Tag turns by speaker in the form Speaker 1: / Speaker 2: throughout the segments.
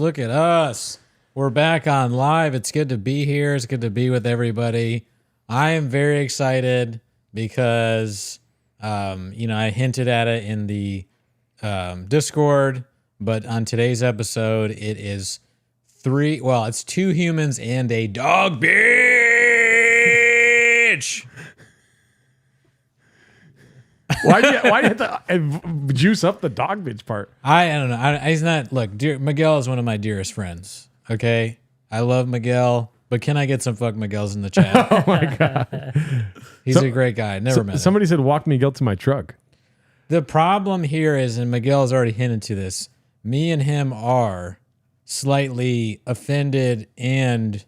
Speaker 1: Look at us. We're back on live. It's good to be here. It's good to be with everybody. I am very excited because, I hinted at it in the Discord, but on today's episode, it is it's 2 humans and a dog bitch.
Speaker 2: Why do you have to juice up the dog bitch part?
Speaker 1: I don't know. He's not. Look, Miguel is one of my dearest friends. Okay, I love Miguel, but can I get some fuck Miguels in the chat?
Speaker 2: Oh my god,
Speaker 1: he's a great guy. Never met him.
Speaker 2: Somebody said walk Miguel to my truck.
Speaker 1: The problem here is, and Miguel's already hinted to this, me and him are slightly offended and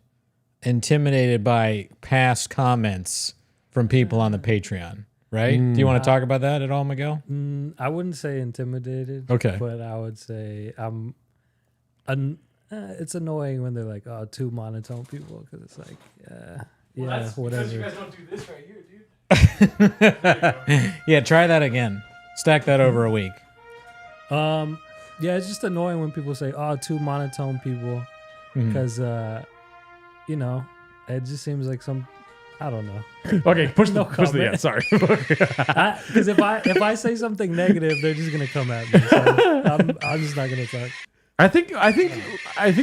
Speaker 1: intimidated by past comments from people on the Patreon. Right? Do you want to talk about that at all, Miguel?
Speaker 3: I wouldn't say intimidated.
Speaker 1: Okay.
Speaker 3: But I would say it's annoying when they're like, oh, 2 monotone people, because it's like, whatever.
Speaker 2: Because you guys don't do this right here, dude.
Speaker 1: Yeah, try that again. Stack that over a week.
Speaker 3: Yeah, it's just annoying when people say, oh, 2 monotone people, because, it just seems like I don't know.
Speaker 2: Okay, push the yeah, sorry.
Speaker 3: Because if I say something negative, they're just gonna come at me. So I'm just not gonna talk.
Speaker 2: I think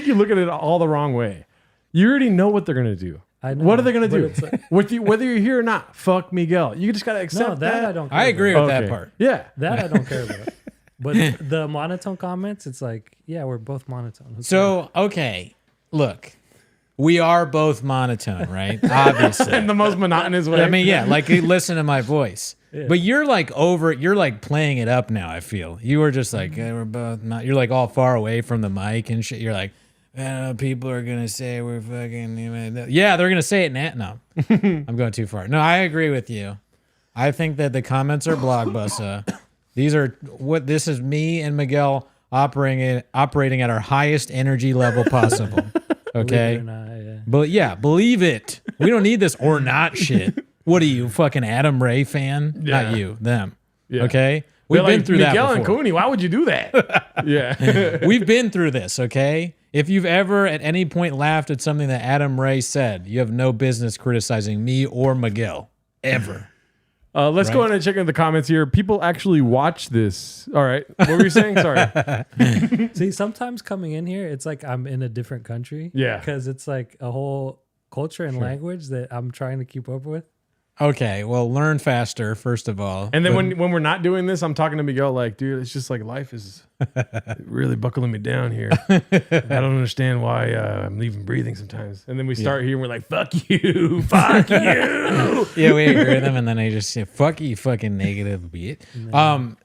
Speaker 2: you look at it all the wrong way. You already know what they're gonna do.
Speaker 3: I know,
Speaker 2: what are they gonna do?
Speaker 3: Like,
Speaker 2: Whether you're here or not, fuck Miguel. You just gotta accept that.
Speaker 3: I don't care
Speaker 1: I agree
Speaker 3: about.
Speaker 1: with that part.
Speaker 2: Yeah.
Speaker 3: That I don't care about. But the monotone comments, it's like, yeah, we're both monotone.
Speaker 1: So, okay, look. We are both monotone, right? Obviously.
Speaker 2: In the most monotonous way.
Speaker 1: I mean, yeah, like listen to my voice.
Speaker 3: Yeah.
Speaker 1: But you're like playing it up now, I feel. You were just like, we're both not, you're like all far away from the mic and shit. You're like, people are going to say we're fucking, yeah, they're going to say it now. No, I'm going too far. No, I agree with you. I think that the comments are blockbuster. This is me and Miguel operating at our highest energy level possible. Okay.
Speaker 3: Believe it or not, yeah.
Speaker 1: But yeah, believe it. We don't need this or not shit. What are you, fucking Adam Ray fan?
Speaker 2: Yeah.
Speaker 1: Not you, them.
Speaker 2: Yeah.
Speaker 1: Okay? We've been through
Speaker 2: Miguel
Speaker 1: that
Speaker 2: and
Speaker 1: before.
Speaker 2: Cooney, why would you do that? Yeah.
Speaker 1: We've been through this, okay? If you've ever at any point laughed at something that Adam Ray said, you have no business criticizing me or Miguel. Ever.
Speaker 2: Let's go ahead and check in the comments here. People actually watch this. All right. What were you saying? Sorry.
Speaker 3: See, sometimes coming in here, it's like I'm in a different country.
Speaker 2: Yeah.
Speaker 3: Because it's like a whole culture and language that I'm trying to keep up with.
Speaker 1: Okay, well, learn faster, first of all.
Speaker 2: And then when we're not doing this, I'm talking to Miguel like, dude, it's just like life is really buckling me down here. I don't understand why I'm leaving breathing sometimes. And then we start here and we're like, fuck you, fuck you.
Speaker 1: Yeah, we agree with them, and then they just say, fuck you, fucking negative bitch.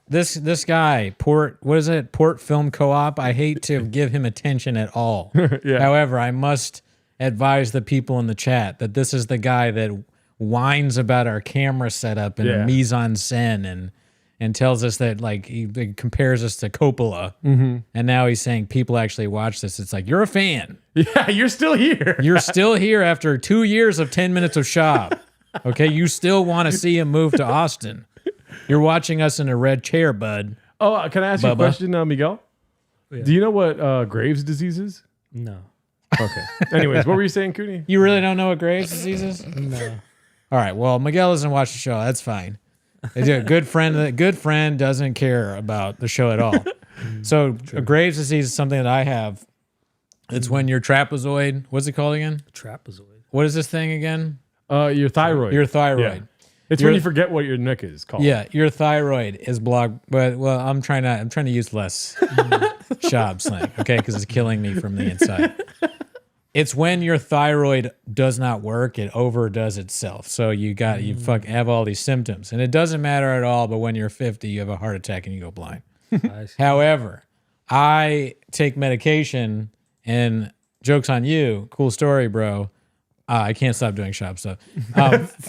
Speaker 1: This guy, Port Film Co-op, I hate to give him attention at all.
Speaker 2: Yeah.
Speaker 1: However, I must advise the people in the chat that this is the guy that whines about our camera setup and mise-en-scène and tells us that like he compares us to Coppola, and now he's saying people actually watch this. It's like, you're a fan.
Speaker 2: Yeah, you're still here.
Speaker 1: You're still here after 2 years of 10 minutes of shop. Okay, you still want to see him move to Austin. You're watching us in a red chair, bud.
Speaker 2: Oh, can I ask you a question, Miguel?
Speaker 3: Yeah.
Speaker 2: Do you know what Graves' disease is?
Speaker 3: No.
Speaker 2: Okay. Anyways, what were you saying, Cooney?
Speaker 1: You really don't know what Graves' disease is?
Speaker 3: No.
Speaker 1: All right. Well, Miguel doesn't watch the show. That's fine. A good friend doesn't care about the show at all. So Graves' disease is something that I have. It's when your trapezoid. What's it called again?
Speaker 3: Trapezoid.
Speaker 1: What is this thing again?
Speaker 2: Your thyroid.
Speaker 1: Your thyroid.
Speaker 2: Yeah. It's when you forget what your neck is called.
Speaker 1: Yeah, your thyroid is blocked. But I'm trying to use less shop slang, okay? Because it's killing me from the inside. It's when your thyroid does not work, it overdoes itself. So you have all these symptoms. And it doesn't matter at all, but when you're 50, you have a heart attack and you go blind. However, I take medication, and joke's on you, cool story, bro. I can't stop doing shop stuff.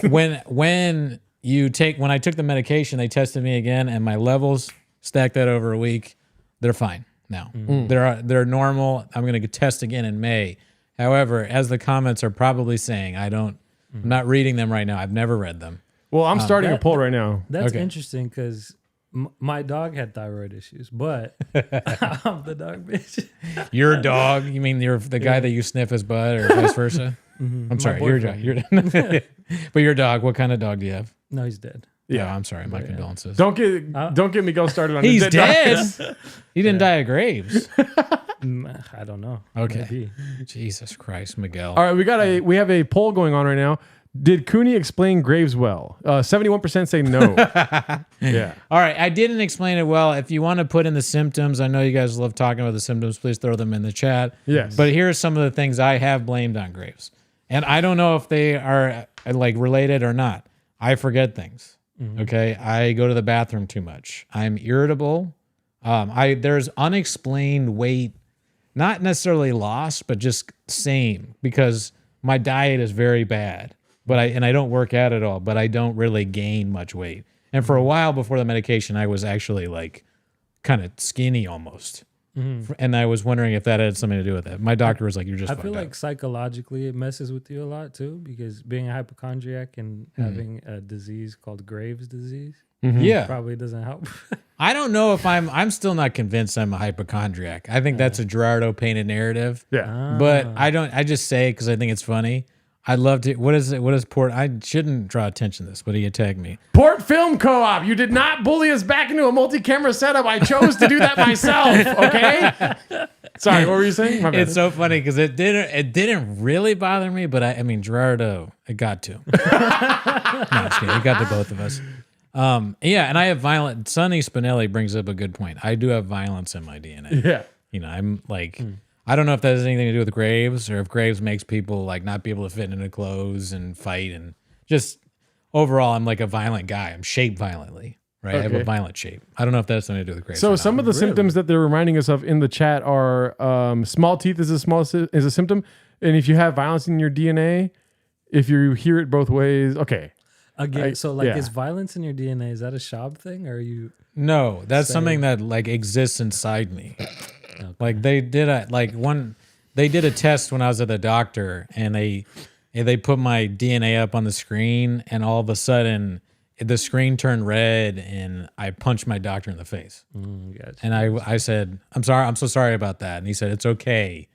Speaker 1: When I took the medication, they tested me again, and my levels, stacked that over a week, they're fine now. They're normal. I'm going to test again in May. However, as the comments are probably saying, I'm not reading them right now. I've never read them.
Speaker 2: Well, I'm starting a poll right now.
Speaker 3: That's interesting because My dog had thyroid issues, but I'm the dog bitch.
Speaker 1: Your dog? You mean you're the guy that you sniff his butt, or vice versa? I'm sorry, your dog. But your dog. What kind of dog do you have?
Speaker 3: No, he's dead.
Speaker 1: Yeah, I'm sorry. My condolences.
Speaker 2: Don't get Miguel started on
Speaker 1: He's
Speaker 2: his
Speaker 1: dead. He didn't die of Graves.
Speaker 3: I don't know.
Speaker 1: Okay.
Speaker 3: Maybe.
Speaker 1: Jesus Christ, Miguel.
Speaker 2: All right, we have a poll going on right now. Did Cooney explain Graves well? 71% say no. Yeah.
Speaker 1: All right, I didn't explain it well. If you want to put in the symptoms, I know you guys love talking about the symptoms. Please throw them in the chat.
Speaker 2: Yes.
Speaker 1: But here are some of the things I have blamed on Graves, and I don't know if they are like related or not. I forget things. Okay, I go to the bathroom too much. I'm irritable. There's unexplained weight, not necessarily lost, but just same, because my diet is very bad. But I don't work out at all, but I don't really gain much weight. And for a while before the medication, I was actually like kind of skinny almost. And I was wondering if that had something to do with it. My doctor was like, "You're just."
Speaker 3: I feel like psychologically it messes with you a lot too, because being a hypochondriac and having a disease called Graves' disease,
Speaker 1: yeah,
Speaker 3: probably doesn't help.
Speaker 1: I don't know if I'm still not convinced I'm a hypochondriac. I think that's a Gerardo painted narrative.
Speaker 2: Yeah.
Speaker 1: But I just say it because I think it's funny. I'd love to. What is it? What is Port? I shouldn't draw attention to this, but he attacked me.
Speaker 2: Port Film Co-op. You did not bully us back into a multi-camera setup. I chose to do that myself. Okay. Sorry, what were you saying? My bad.
Speaker 1: It's so funny because it didn't really bother me, but I mean Gerardo, it got to. No, I'm just kidding. It got to both of us. Yeah, and I have violent. Sonny Spinelli brings up a good point. I do have violence in my DNA.
Speaker 2: Yeah.
Speaker 1: You know, I'm like. I don't know if that has anything to do with Graves, or if Graves makes people like not be able to fit into clothes and fight, and just overall, I'm like a violent guy. I'm shaped violently, right? I have a violent shape. I don't know if that has something to do with Graves.
Speaker 2: So some of the symptoms that they're reminding us of in the chat are small teeth is a symptom, and if you have violence in your DNA, if you hear it both ways, okay.
Speaker 3: Again, is violence in your DNA? Is that a Shab thing, or are you?
Speaker 1: No, that's something that like exists inside me. Okay. Like they did a test when I was at the doctor, and they put my DNA up on the screen, and all of a sudden the screen turned red, and I punched my doctor in the face.
Speaker 3: Gotcha.
Speaker 1: And I said, "I'm sorry, I'm so sorry about that." And he said, "It's okay.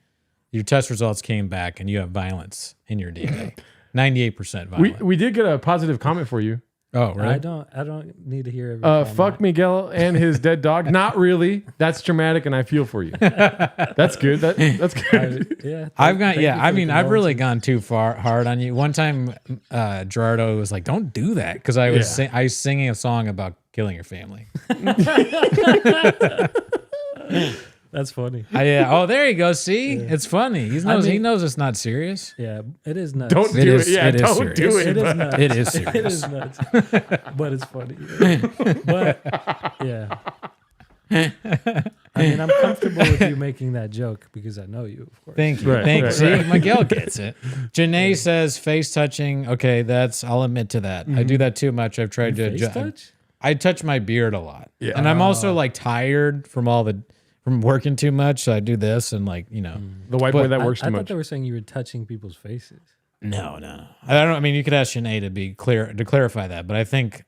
Speaker 1: Your test results came back, and you have violence in your DNA. 98% violent."
Speaker 2: We did get a positive comment for you.
Speaker 1: Oh, really?
Speaker 3: I don't need to hear every
Speaker 2: fuck Miguel and his dead dog. Not really. That's dramatic, and I feel for you. That's good. That's good.
Speaker 1: I've really gone too hard on you. One time, Gerardo was like, "Don't do that," because I was singing a song about killing your family.
Speaker 3: That's funny.
Speaker 1: Oh, there you go. See, it's funny. He knows it's not serious.
Speaker 3: Yeah, it is nuts.
Speaker 2: Don't do it. Yeah, don't do it.
Speaker 3: It is nuts.
Speaker 1: It is serious.
Speaker 3: It is nuts. But it's funny. But yeah. I mean, I'm comfortable with you making that joke because I know you, of course.
Speaker 1: Thank you. Thank you. See, Miguel gets it. Janae says face touching. Okay, I'll admit to that. I do that too much. I've tried to
Speaker 3: touch.
Speaker 1: I touch my beard a lot.
Speaker 2: Yeah.
Speaker 1: And I'm also like tired from working too much, so I do this and
Speaker 2: the white boy that works too
Speaker 3: I
Speaker 2: much.
Speaker 3: thought they were saying you were touching people's faces.
Speaker 1: No. I don't. I mean, you could ask Sinead to be clear to clarify that, but I think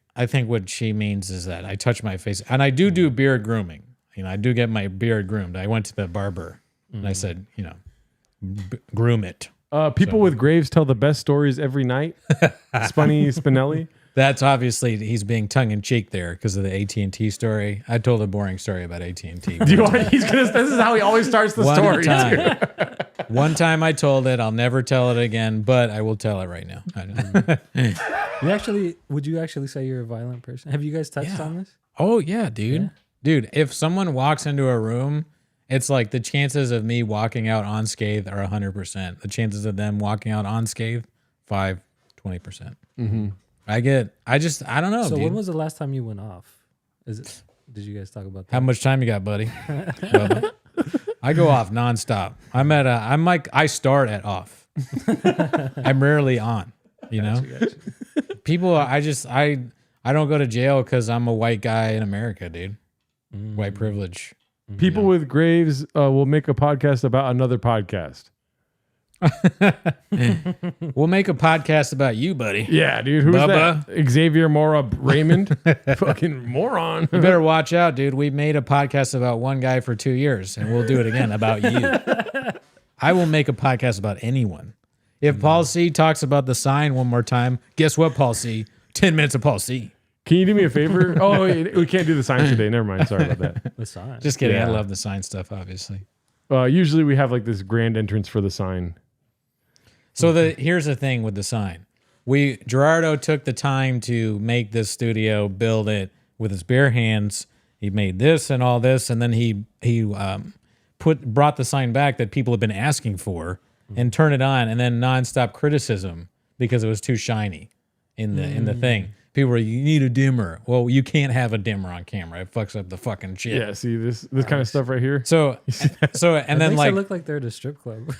Speaker 1: what she means is that I touch my face, and I do beard grooming. I do get my beard groomed. I went to the barber and I said, groom it.
Speaker 2: People with Graves tell the best stories every night. Spunny Spinelli.
Speaker 1: That's obviously he's being tongue in cheek there because of the AT&T story. I told a boring story about AT&T.
Speaker 2: This is how he always starts the story.
Speaker 1: One time I told it. I'll never tell it again, but I will tell it right now.
Speaker 3: Would you actually say you're a violent person? Have you guys touched on this?
Speaker 1: Oh yeah, dude. Yeah. Dude, if someone walks into a room, it's like the chances of me walking out unscathed are 100%. The chances of them walking out unscathed, 20%. Mm-hmm. I don't know.
Speaker 3: So
Speaker 1: dude.
Speaker 3: when was the last time you went off? Did you guys talk about that?
Speaker 1: How much time you got, buddy? I go off nonstop. I start at off. I'm rarely on, Gotcha. People, I don't go to jail because I'm a white guy in America, dude. White privilege.
Speaker 2: People with Graves will make a podcast about another podcast.
Speaker 1: We'll make a podcast about you, buddy.
Speaker 2: Yeah, dude. Who's
Speaker 1: Bubba.
Speaker 2: that? Xavier Mora Raymond. Fucking moron.
Speaker 1: You better watch out, dude. We made a podcast about one guy for 2 years, and we'll do it again about you. I will make a podcast about anyone. If Paul C talks about the sign one more time, guess what, Paul C? 10 minutes of Paul C.
Speaker 2: Can you do me a favor? Oh, wait, we can't do the sign today. Never mind. Sorry about that.
Speaker 3: The sign.
Speaker 1: Just kidding.
Speaker 2: Yeah.
Speaker 1: I love the sign stuff, obviously.
Speaker 2: Usually we have like this grand entrance for the sign.
Speaker 1: So here's the thing with the sign. Gerardo took the time to make this studio, build it with his bare hands. He made this and all this, and then he brought the sign back that people have been asking for and turned it on, and then nonstop criticism because it was too shiny in the thing. People were, you need a dimmer. Well, you can't have a dimmer on camera. It fucks up the fucking shit.
Speaker 2: Yeah, see this kind of stuff right here.
Speaker 1: So and then
Speaker 3: makes
Speaker 1: like
Speaker 3: it look like they're at a strip club.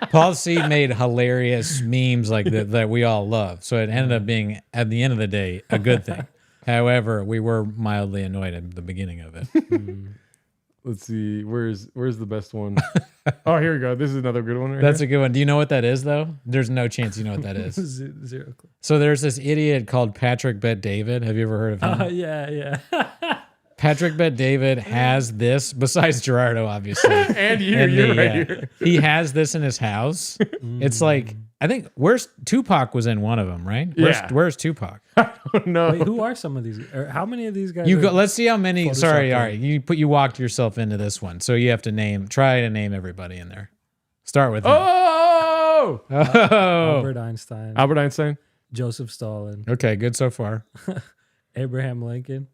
Speaker 1: Paul C made hilarious memes like that we all love. So it ended up being, at the end of the day, a good thing. However, we were mildly annoyed at the beginning of it.
Speaker 2: Let's see. Where's the best one? Oh, here we go. This is another good one.
Speaker 1: That's a good one. Do you know what that is, though? There's no chance you know what that is.
Speaker 3: Zero clue.
Speaker 1: So there's this idiot called Patrick Bet David. Have you ever heard of him?
Speaker 3: Yeah.
Speaker 1: Patrick Bet David has this, besides Gerardo, obviously.
Speaker 2: And you're right here.
Speaker 1: He has this in his house. It's like, I think, Tupac was in one of them, right?
Speaker 2: Yeah.
Speaker 1: Where's Tupac?
Speaker 2: No.
Speaker 3: Wait, who are some of these? Or how many of these guys?
Speaker 1: Let's see how many. Sorry,
Speaker 3: Photoshopped
Speaker 1: all right. You walked yourself into this one, so you have to try to name everybody in there. Start with him.
Speaker 2: Oh!
Speaker 3: Albert Einstein,
Speaker 2: Albert Einstein.
Speaker 3: Joseph Stalin,
Speaker 1: Okay, good so far.
Speaker 3: Abraham Lincoln.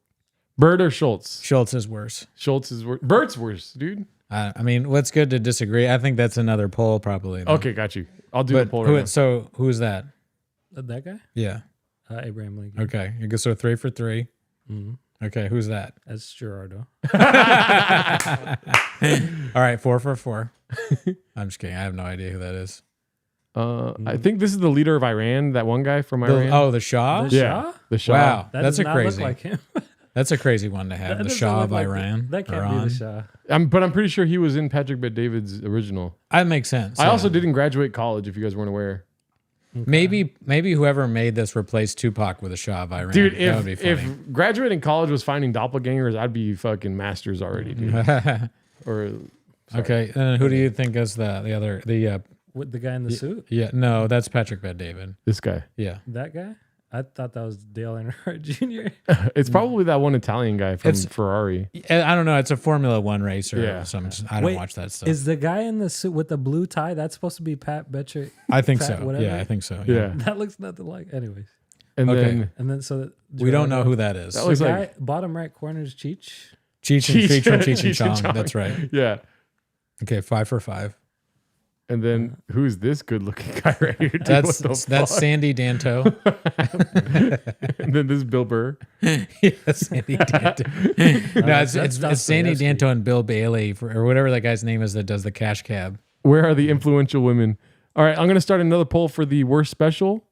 Speaker 2: Bird or Schultz?
Speaker 1: Schultz is worse.
Speaker 2: Schultz is worse. Bird's worse, dude.
Speaker 1: I mean, what's good to disagree? I think that's another poll, probably. Though.
Speaker 2: Okay, got you. I'll do the
Speaker 1: But
Speaker 2: poll right now.
Speaker 1: so who's that?
Speaker 3: That guy?
Speaker 1: Yeah.
Speaker 3: Abraham Lincoln.
Speaker 1: Okay. You go so 3 for 3.
Speaker 3: Mm-hmm.
Speaker 1: Okay, who's that?
Speaker 3: That's Gerardo.
Speaker 1: All right, 4 for 4. I'm just kidding. I have no idea who that is.
Speaker 2: I think this is the leader of Iran, that one guy from Iran.
Speaker 1: The Shah?
Speaker 3: The
Speaker 2: yeah.
Speaker 3: Shah?
Speaker 2: The Shah.
Speaker 1: Wow.
Speaker 3: That
Speaker 1: That's
Speaker 3: does
Speaker 1: a
Speaker 3: not
Speaker 1: crazy.
Speaker 3: look like him.
Speaker 1: That's a crazy one to have.
Speaker 3: That
Speaker 1: The
Speaker 3: doesn't
Speaker 1: Shah
Speaker 3: look
Speaker 1: of
Speaker 3: like
Speaker 1: Iran.
Speaker 3: That can't
Speaker 1: Iran.
Speaker 3: be the Shah.
Speaker 2: But I'm pretty sure he was in Patrick Bet David's original.
Speaker 1: That makes sense.
Speaker 2: I
Speaker 1: yeah.
Speaker 2: also didn't graduate college, if you guys weren't aware.
Speaker 1: Maybe whoever made this replaced Tupac with the Shah of Iran.
Speaker 2: Dude,
Speaker 1: that would be funny.
Speaker 2: if graduating college was finding doppelgangers, I'd be fucking masters already, dude. Or
Speaker 1: Okay, and who do you think is
Speaker 3: With the guy in the suit?
Speaker 1: Yeah, no, that's Patrick Bet David.
Speaker 2: this guy.
Speaker 1: Yeah,
Speaker 3: That guy? I thought that was Dale Earnhardt Jr.
Speaker 2: It's probably that one Italian guy from Ferrari.
Speaker 1: I don't know. It's a Formula One racer.
Speaker 2: Yeah.
Speaker 1: Or something. I don't watch that stuff.
Speaker 3: Is the guy in the suit with the blue tie, that's supposed to be Pat Betcher?
Speaker 1: I think
Speaker 3: Pat
Speaker 1: so.
Speaker 3: whatever?
Speaker 1: Yeah, I think so.
Speaker 2: Yeah.
Speaker 3: That looks nothing like. Anyways.
Speaker 2: And
Speaker 1: Okay.
Speaker 3: And then
Speaker 1: We don't know who that is.
Speaker 2: That
Speaker 3: The
Speaker 2: looks
Speaker 3: guy,
Speaker 2: like
Speaker 3: bottom right corner is Cheech.
Speaker 1: Cheech from Cheech and Chong.
Speaker 2: Chong.
Speaker 1: That's right.
Speaker 2: yeah.
Speaker 1: Okay, 5 for 5.
Speaker 2: And then who's this good looking guy right here? Dude?
Speaker 1: That's
Speaker 2: What the
Speaker 1: that's
Speaker 2: fuck?
Speaker 1: Sandy Danto.
Speaker 2: And then this is Bill Burr.
Speaker 1: Yeah, Sandy Danto. No, it's Sandy Danto and Bill Bailey or whatever that guy's name is that does the cash cab.
Speaker 2: Where are the influential women? All right, I'm going to start another poll for the worst special.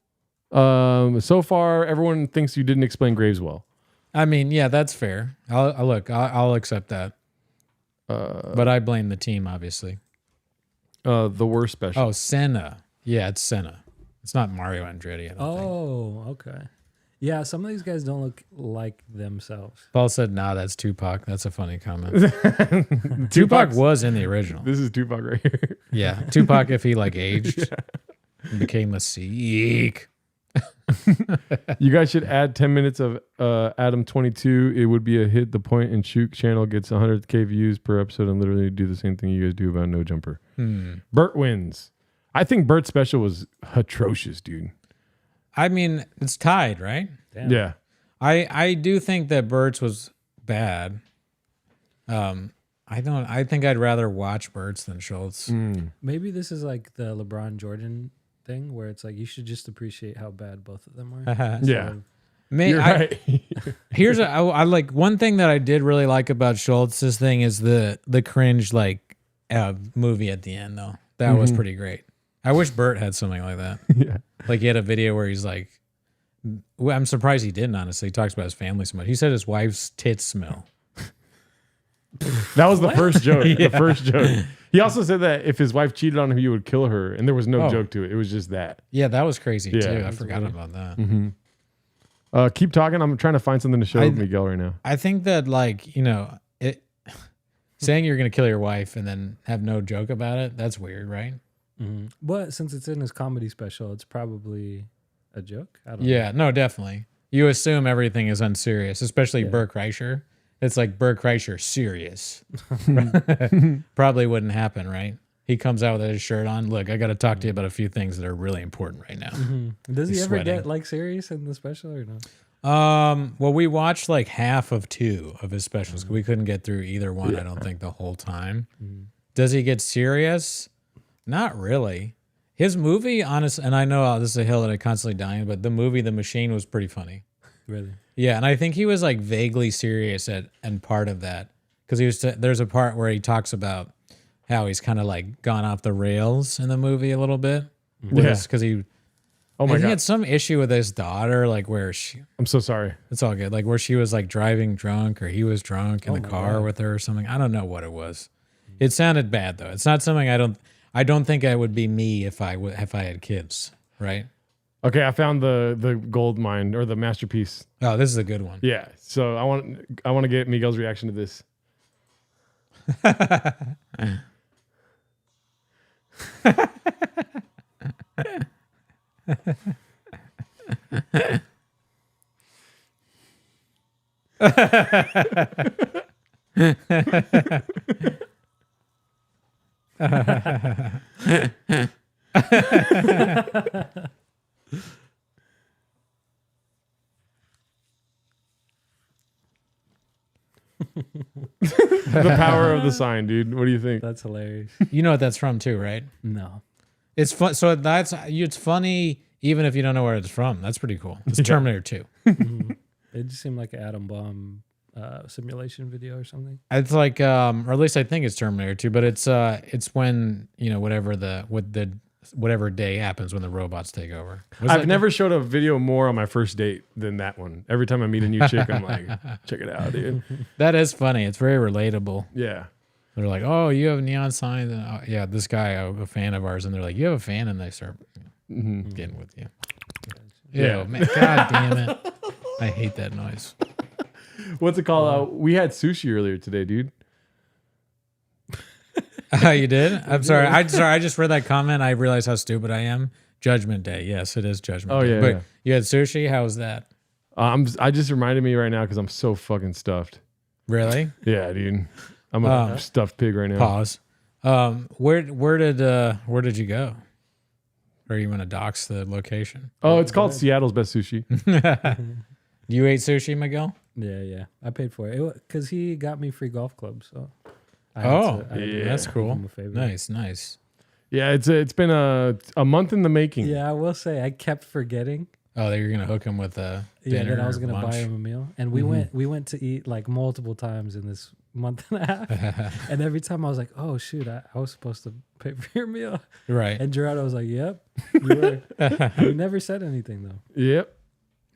Speaker 2: So far, everyone thinks you didn't explain Graves well.
Speaker 1: I mean, yeah, that's fair. I'll accept that. But I blame the team, obviously.
Speaker 2: The worst special.
Speaker 1: Oh, Senna. Yeah, it's Senna. It's not Mario Andretti. I don't think.
Speaker 3: Oh, okay. Yeah, some of these guys don't look like themselves.
Speaker 1: Paul said, "Nah, that's Tupac." That's a funny comment. Tupac was in the original.
Speaker 2: This is Tupac right here.
Speaker 1: Yeah, Tupac if he like aged and became a Sikh.
Speaker 2: You guys should add 10 minutes of Adam 22. It would be a hit. The Point and Shoot channel gets 100K views per episode and literally do the same thing you guys do about No Jumper. Bert wins. I think Bert's special was atrocious, dude.
Speaker 1: I mean, it's tied, right?
Speaker 3: Damn.
Speaker 2: Yeah.
Speaker 1: I do think that Bert's was bad. I think I'd rather watch Bert's than Schultz.
Speaker 3: Maybe this is like the LeBron Jordan thing where it's like you should just appreciate how bad both of them were.
Speaker 2: Yeah.
Speaker 1: You're
Speaker 2: right.
Speaker 1: I like one thing that I did really like about Schultz's thing is the cringe like movie at the end though. That was pretty great. I wish Bert had something like that.
Speaker 2: Yeah.
Speaker 1: Like he had a video where he's like, I'm surprised he didn't, honestly. He talks about his family so much. He said his wife's tits smell.
Speaker 2: That was the first joke. The first joke. He also said that if his wife cheated on him, he would kill her, and there was no
Speaker 1: Oh.
Speaker 2: joke to it. It was just that.
Speaker 1: Yeah, that was crazy
Speaker 2: Yeah,
Speaker 1: too. I
Speaker 2: that's
Speaker 1: forgot
Speaker 3: weird.
Speaker 1: about that.
Speaker 2: Mm-hmm. Keep talking. I'm trying to find something to show Miguel right now.
Speaker 1: I think that like, it saying you're gonna kill your wife and then have no joke about it, that's weird, right?
Speaker 3: Mm-hmm. But since it's in his comedy special, it's probably a joke. I don't know.
Speaker 1: Yeah, no, definitely. You assume everything is unserious, especially Bert Kreischer. It's like Bert Kreischer serious. Probably wouldn't happen, right? He comes out with his shirt on. Look, I got to talk to you about a few things that are really important right now.
Speaker 3: Mm-hmm. Does he
Speaker 1: He's
Speaker 3: ever
Speaker 1: sweating.
Speaker 3: get like serious in the special or no?
Speaker 1: Well, we watched like half of 2 of his specials. We couldn't get through either one, I don't think, the whole time. Does he get serious? Not really. His movie, honest, and I know this is a hill that I constantly die on, but the movie The Machine was pretty funny.
Speaker 3: Really?
Speaker 1: Yeah, and I think he was like vaguely serious and part of that because there's a part where he talks about how he's kind of like gone off the rails in the movie a little bit.
Speaker 2: Yeah.
Speaker 1: Because he
Speaker 2: Oh my
Speaker 1: he
Speaker 2: god.
Speaker 1: had some issue with his daughter, like where
Speaker 2: I'm so sorry.
Speaker 1: it's all good, like where she was like driving drunk or he was drunk in the
Speaker 3: my
Speaker 1: car
Speaker 3: God.
Speaker 1: with her or something. I don't know what it was. It sounded bad though. It's not something I don't think it would be me if I had kids, right?
Speaker 2: Okay, I found the gold mine or the masterpiece.
Speaker 1: Oh, this is a good one.
Speaker 2: Yeah. So I want to get Miguel's reaction to this. The power of the sign, dude. What do you think?
Speaker 3: That's hilarious.
Speaker 1: You know what that's from too, right?
Speaker 3: No.
Speaker 1: It's fun. So it's funny even if you don't know where it's from. That's pretty cool. It's Terminator 2.
Speaker 3: It just seemed like an atom bomb simulation video or something.
Speaker 1: It's like, or at least I think it's Terminator 2. But it's when whatever day happens when the robots take over.
Speaker 2: I've never showed a video more on my first date than that one. Every time I meet a new chick, I'm like, check it out, dude.
Speaker 1: That is funny. It's very relatable.
Speaker 2: Yeah.
Speaker 1: They're like, oh, you have neon signs. And, yeah, this guy, a fan of ours, and they're like, you have a fan, and they start getting with you.
Speaker 2: Yeah.
Speaker 1: Ew, man, God damn it! I hate that noise.
Speaker 2: What's it called? We had sushi earlier today, dude.
Speaker 1: You did? I'm sorry. I just read that comment. I realized how stupid I am. Judgment Day. Yes, it is Judgment Day.
Speaker 2: Yeah,
Speaker 1: But
Speaker 2: yeah.
Speaker 1: you had sushi. How was that?
Speaker 2: I just reminded me right now because I'm so fucking stuffed.
Speaker 1: Really?
Speaker 2: Yeah, dude. I'm a stuffed pig right now.
Speaker 1: Pause. Where did you go? Or you want to dox the location?
Speaker 2: Oh, it's called Seattle's Best Sushi.
Speaker 1: You ate sushi, Miguel?
Speaker 3: Yeah. I paid for it because he got me free golf clubs. So I
Speaker 2: yeah.
Speaker 1: That's
Speaker 3: give
Speaker 1: cool.
Speaker 3: him a favor.
Speaker 1: Nice.
Speaker 2: Yeah, it's been a month in the making.
Speaker 3: Yeah, I will say I kept forgetting.
Speaker 1: Oh, that you're gonna hook him with a
Speaker 3: Yeah,
Speaker 1: dinner.
Speaker 3: that I was
Speaker 1: or
Speaker 3: gonna
Speaker 1: lunch.
Speaker 3: buy him a meal, and we went to eat like multiple times in this month and a half. And every time I was like, "Oh shoot, I was supposed to pay for your meal."
Speaker 1: Right.
Speaker 3: And Gerardo was like, "Yep, you were." He never said anything though.
Speaker 2: Yep.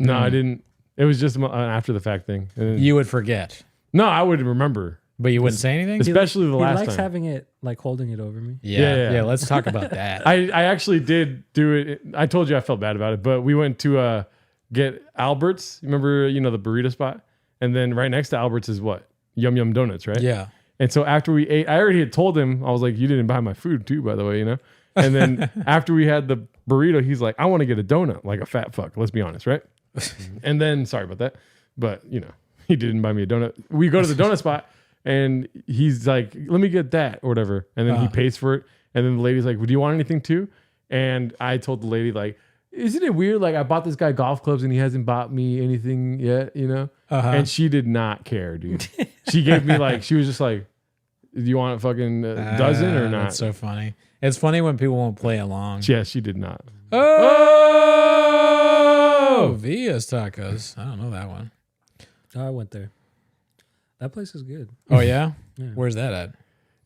Speaker 2: No, I didn't. It was just an after the fact thing. And then-
Speaker 1: You would forget,
Speaker 2: no, I would remember,
Speaker 1: but you wouldn't say anything.
Speaker 2: especially the
Speaker 3: He
Speaker 2: last
Speaker 3: likes
Speaker 2: time.
Speaker 3: having it like holding it over me.
Speaker 1: Yeah. Let's talk about that.
Speaker 2: I actually did do it. I told you I felt bad about it, but we went to get Albert's. Remember, the burrito spot? And then right next to Albert's is what? Yum Yum Donuts, right?
Speaker 1: Yeah.
Speaker 2: And so after we ate, I already had told him, I was like, you didn't buy my food too, by the way, And then after we had the burrito, he's like, I want to get a donut, like a fat fuck. Let's be honest, right? And then, sorry about that, but he didn't buy me a donut. We go to the donut spot and he's like, let me get that or whatever. And then he pays for it. And then the lady's like, well, do you want anything too? And I told the lady, like, isn't it weird? Like, I bought this guy golf clubs and he hasn't bought me anything yet, And she did not care, dude. She gave me she was just like, do you want a fucking dozen or not?
Speaker 1: That's so funny. It's funny when people won't play along.
Speaker 2: Yeah, she did not.
Speaker 1: Oh, Via's Tacos. I don't know that one.
Speaker 3: Oh, I went there. That place is good.
Speaker 1: Oh yeah?
Speaker 3: Yeah.
Speaker 1: Where's that at?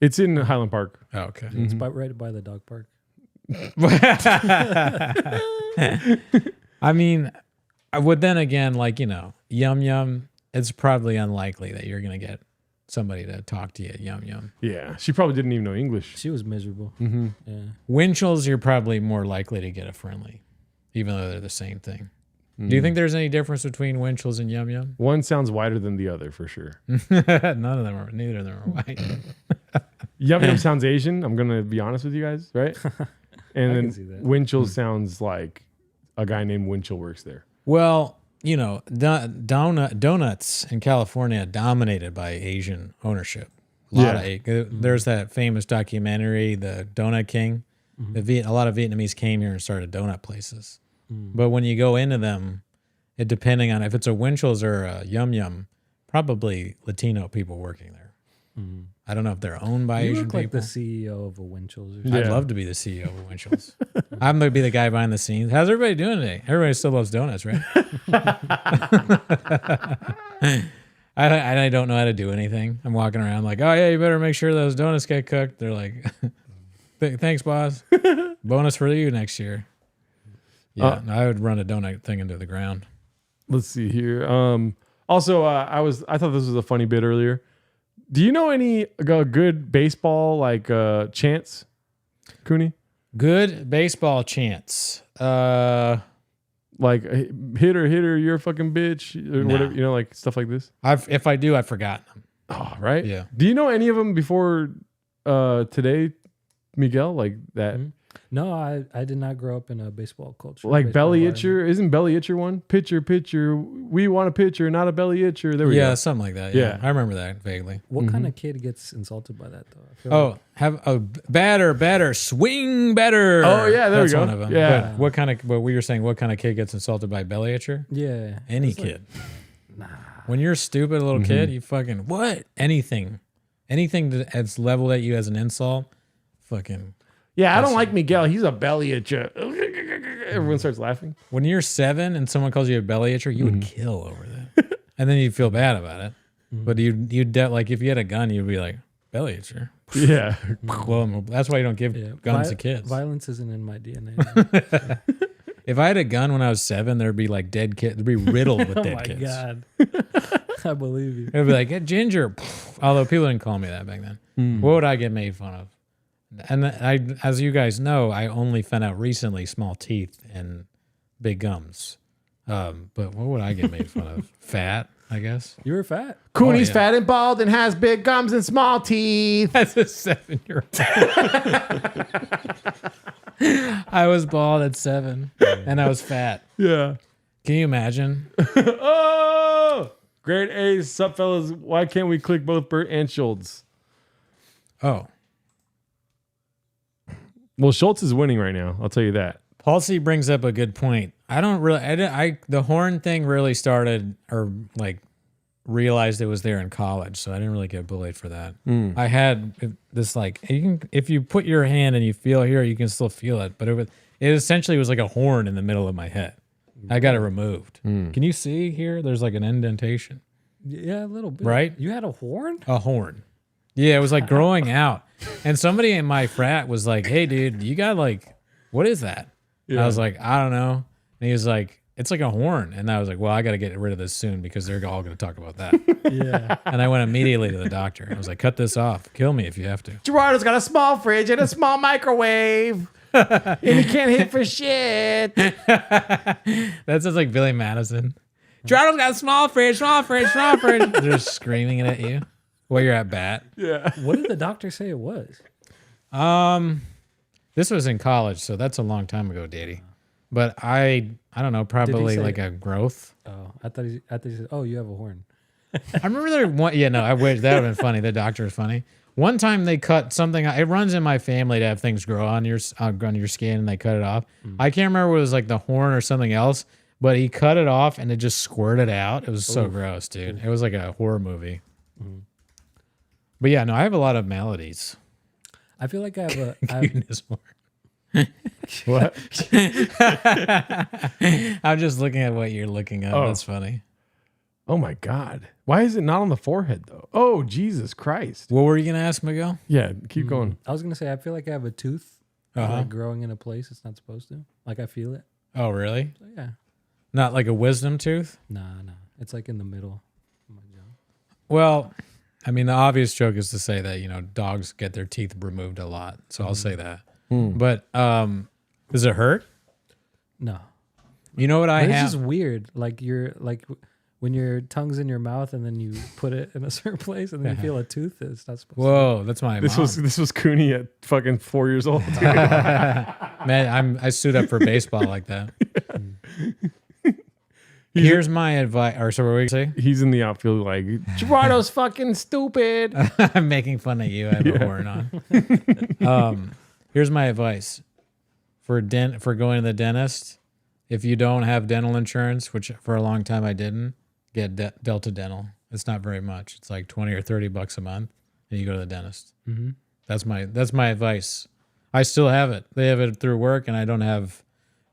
Speaker 2: It's in Highland Park.
Speaker 1: Oh, okay.
Speaker 3: It's right by the dog park.
Speaker 1: I mean, I would then again, Yum Yum, it's probably unlikely that you're gonna get somebody to talk to you. Yum yum.
Speaker 2: Yeah, she probably didn't even know English.
Speaker 3: She was miserable.
Speaker 2: Mm-hmm.
Speaker 3: Yeah.
Speaker 1: Winchell's, you're probably more likely to get a friendly, even though they're the same thing. Do you think there's any difference between Winchell's and Yum Yum?
Speaker 2: One sounds whiter than the other for sure.
Speaker 1: Neither of them are white.
Speaker 2: Yum Yum sounds Asian. I'm gonna be honest with you guys, right? And
Speaker 3: can see
Speaker 2: then
Speaker 3: that.
Speaker 2: Winchell sounds like a guy named Winchell works there.
Speaker 1: Well, you know, donuts in California dominated by Asian ownership. There's that famous documentary, The Donut King. A lot of Vietnamese came here and started donut places. But when you go into them, it depending on if it's a Winchell's or a Yum Yum, probably Latino people working there. I don't know if they're owned by
Speaker 3: You
Speaker 1: Asian
Speaker 3: look like
Speaker 1: people.
Speaker 3: the CEO of a Winchell's. Or
Speaker 2: Yeah.
Speaker 1: I'd love to be the CEO of a Winchell's. I'm going to be the guy behind the scenes. How's everybody doing today? Everybody still loves donuts, right? I don't know how to do anything. I'm walking around like, oh, yeah, you better make sure those donuts get cooked. They're like, thanks, boss. Bonus for you next year. Yeah, I would run a donut thing into the ground.
Speaker 2: Let's see here. Also, I thought this was a funny bit earlier. Do you know any good baseball like chants, Cooney?
Speaker 1: Good baseball chants.
Speaker 2: Like hitter, you're a fucking bitch, or
Speaker 1: Nah.
Speaker 2: whatever, you know, like stuff like this.
Speaker 1: If I do, I've forgotten them.
Speaker 2: Oh, right.
Speaker 1: Yeah.
Speaker 2: Do you know any of them before today, Miguel? Like that,
Speaker 3: No, I did not grow up in a baseball culture.
Speaker 2: like
Speaker 3: baseball
Speaker 2: belly
Speaker 3: environment.
Speaker 2: itcher? Isn't belly itcher one? Pitcher. We want a pitcher, not a belly itcher. There we
Speaker 1: Yeah,
Speaker 2: go.
Speaker 1: something like that.
Speaker 2: Yeah.
Speaker 1: I remember that vaguely.
Speaker 3: What kind of kid gets insulted by that though? I feel
Speaker 1: Oh, have a better, swing better.
Speaker 2: Oh, yeah, there we
Speaker 1: That's
Speaker 2: go.
Speaker 1: one of them.
Speaker 2: Yeah.
Speaker 1: But what we were saying, what kind of kid gets insulted by belly itcher?
Speaker 3: yeah.
Speaker 1: Any
Speaker 3: It's like,
Speaker 1: kid. When you're a stupid little kid, you fucking what? Anything that's leveled at you as an insult, fucking.
Speaker 2: Yeah, I don't like Miguel. He's a belly itcher. Everyone starts laughing.
Speaker 1: When you're 7 and someone calls you a belly itcher, you would kill over that, and then you'd feel bad about it. But you'd like if you had a gun, you'd be like belly itcher.
Speaker 2: Yeah.
Speaker 1: Well, that's why you don't give guns to kids.
Speaker 3: Violence isn't in my DNA.
Speaker 1: If I had a gun when I was 7, there'd be like dead kids. It'd be riddled with
Speaker 3: Oh
Speaker 1: dead
Speaker 3: my
Speaker 1: kids.
Speaker 3: god. I believe you.
Speaker 1: It'd be like, "Hey, Ginger." Although people didn't call me that back then. What would I get made fun of? And as you guys know, I only found out recently small teeth and big gums. But what would I get made fun of? Fat, I guess.
Speaker 3: You were fat.
Speaker 2: Cooney's
Speaker 1: yeah.
Speaker 2: fat and bald and has big gums and small teeth.
Speaker 1: As a 7-year-old. I was bald at 7 and I was fat.
Speaker 2: Yeah.
Speaker 1: Can you imagine?
Speaker 2: Oh, grade A, sup fellas. Why can't we click both Bert and Schultz?
Speaker 1: Oh.
Speaker 2: Well, Schultz is winning right now. I'll tell you that.
Speaker 1: Palsy brings up a good point. The horn thing really started or like realized it was there in college, so I didn't really get bullied for that. I had this like if you put your hand and you feel here, you can still feel it, but it essentially was like a horn in the middle of my head. I got it removed. Can you see here? There's like an indentation,
Speaker 3: Yeah, a little bit.
Speaker 1: right?
Speaker 3: You had a horn?
Speaker 1: A horn. Yeah, it was like growing out. And somebody in my frat was like, "Hey, dude, you got like, what is that?" And I was like, "I don't know." And he was like, "It's like a horn." And I was like, "Well, I got to get rid of this soon because they're all going to talk about that."
Speaker 3: Yeah.
Speaker 1: And I went immediately to the doctor. I was like, "Cut this off. Kill me if you have to."
Speaker 2: Gerardo's got a small fridge and a small microwave. And he can't hit for shit.
Speaker 1: That sounds like Billy Madison. Gerardo's got a small fridge, small fridge, small fridge. They're just screaming it at you while you're at bat.
Speaker 2: Yeah.
Speaker 3: What did the doctor say it was?
Speaker 1: This was in college, so that's a long time ago, Daddy. But I don't know, probably
Speaker 3: say-
Speaker 1: like a growth.
Speaker 3: Oh, I thought he said, "Oh, you have a horn."
Speaker 1: I remember there one. Yeah, no, I wish that would have been funny. The doctor was funny. One time they cut something. It runs in my family to have things grow on your skin, and they cut it off. I can't remember if it was like the horn or something else, but he cut it off and it just squirted out. It was so gross, dude. It was like a horror movie. But yeah, no, I have a lot of maladies.
Speaker 3: I feel like I have a.
Speaker 1: Cuteness horn.
Speaker 2: What?
Speaker 1: I'm just looking at what you're looking at.
Speaker 2: Oh.
Speaker 1: That's funny.
Speaker 2: Oh my God. Why is it not on the forehead though? Oh, Jesus Christ.
Speaker 1: What were you gonna ask, Miguel?
Speaker 2: Yeah, keep going.
Speaker 3: I was gonna say I feel like I have a tooth like growing in a place it's not supposed to. Like I feel it.
Speaker 1: Oh, really?
Speaker 3: So yeah.
Speaker 1: Not like a wisdom tooth?
Speaker 3: Nah. It's like in the middle of my jaw.
Speaker 1: Well, I mean, the obvious joke is to say that, dogs get their teeth removed a lot. So I'll say that. But does it hurt?
Speaker 3: No.
Speaker 1: You know what I
Speaker 3: But
Speaker 1: have?
Speaker 3: it's just weird. Like when your tongue's in your mouth and then you put it in a certain place and then you feel a tooth. It's not supposed
Speaker 1: Whoa, that's my
Speaker 2: This
Speaker 1: mom.
Speaker 2: was Cooney at fucking 4 years old. Dude.
Speaker 1: Man, I stood up for baseball like that. Here's my advice. Or so what were you say?
Speaker 2: He's in the outfield like, Gerardo's fucking stupid.
Speaker 1: I'm making fun of you. I have a horn on. Here's my advice for going to the dentist. If you don't have dental insurance, which for a long time I didn't, get Delta Dental. It's not very much. It's like $20 or $30 a month, and you go to the dentist. Mm-hmm. That's my advice. I still have it. They have it through work, and I don't have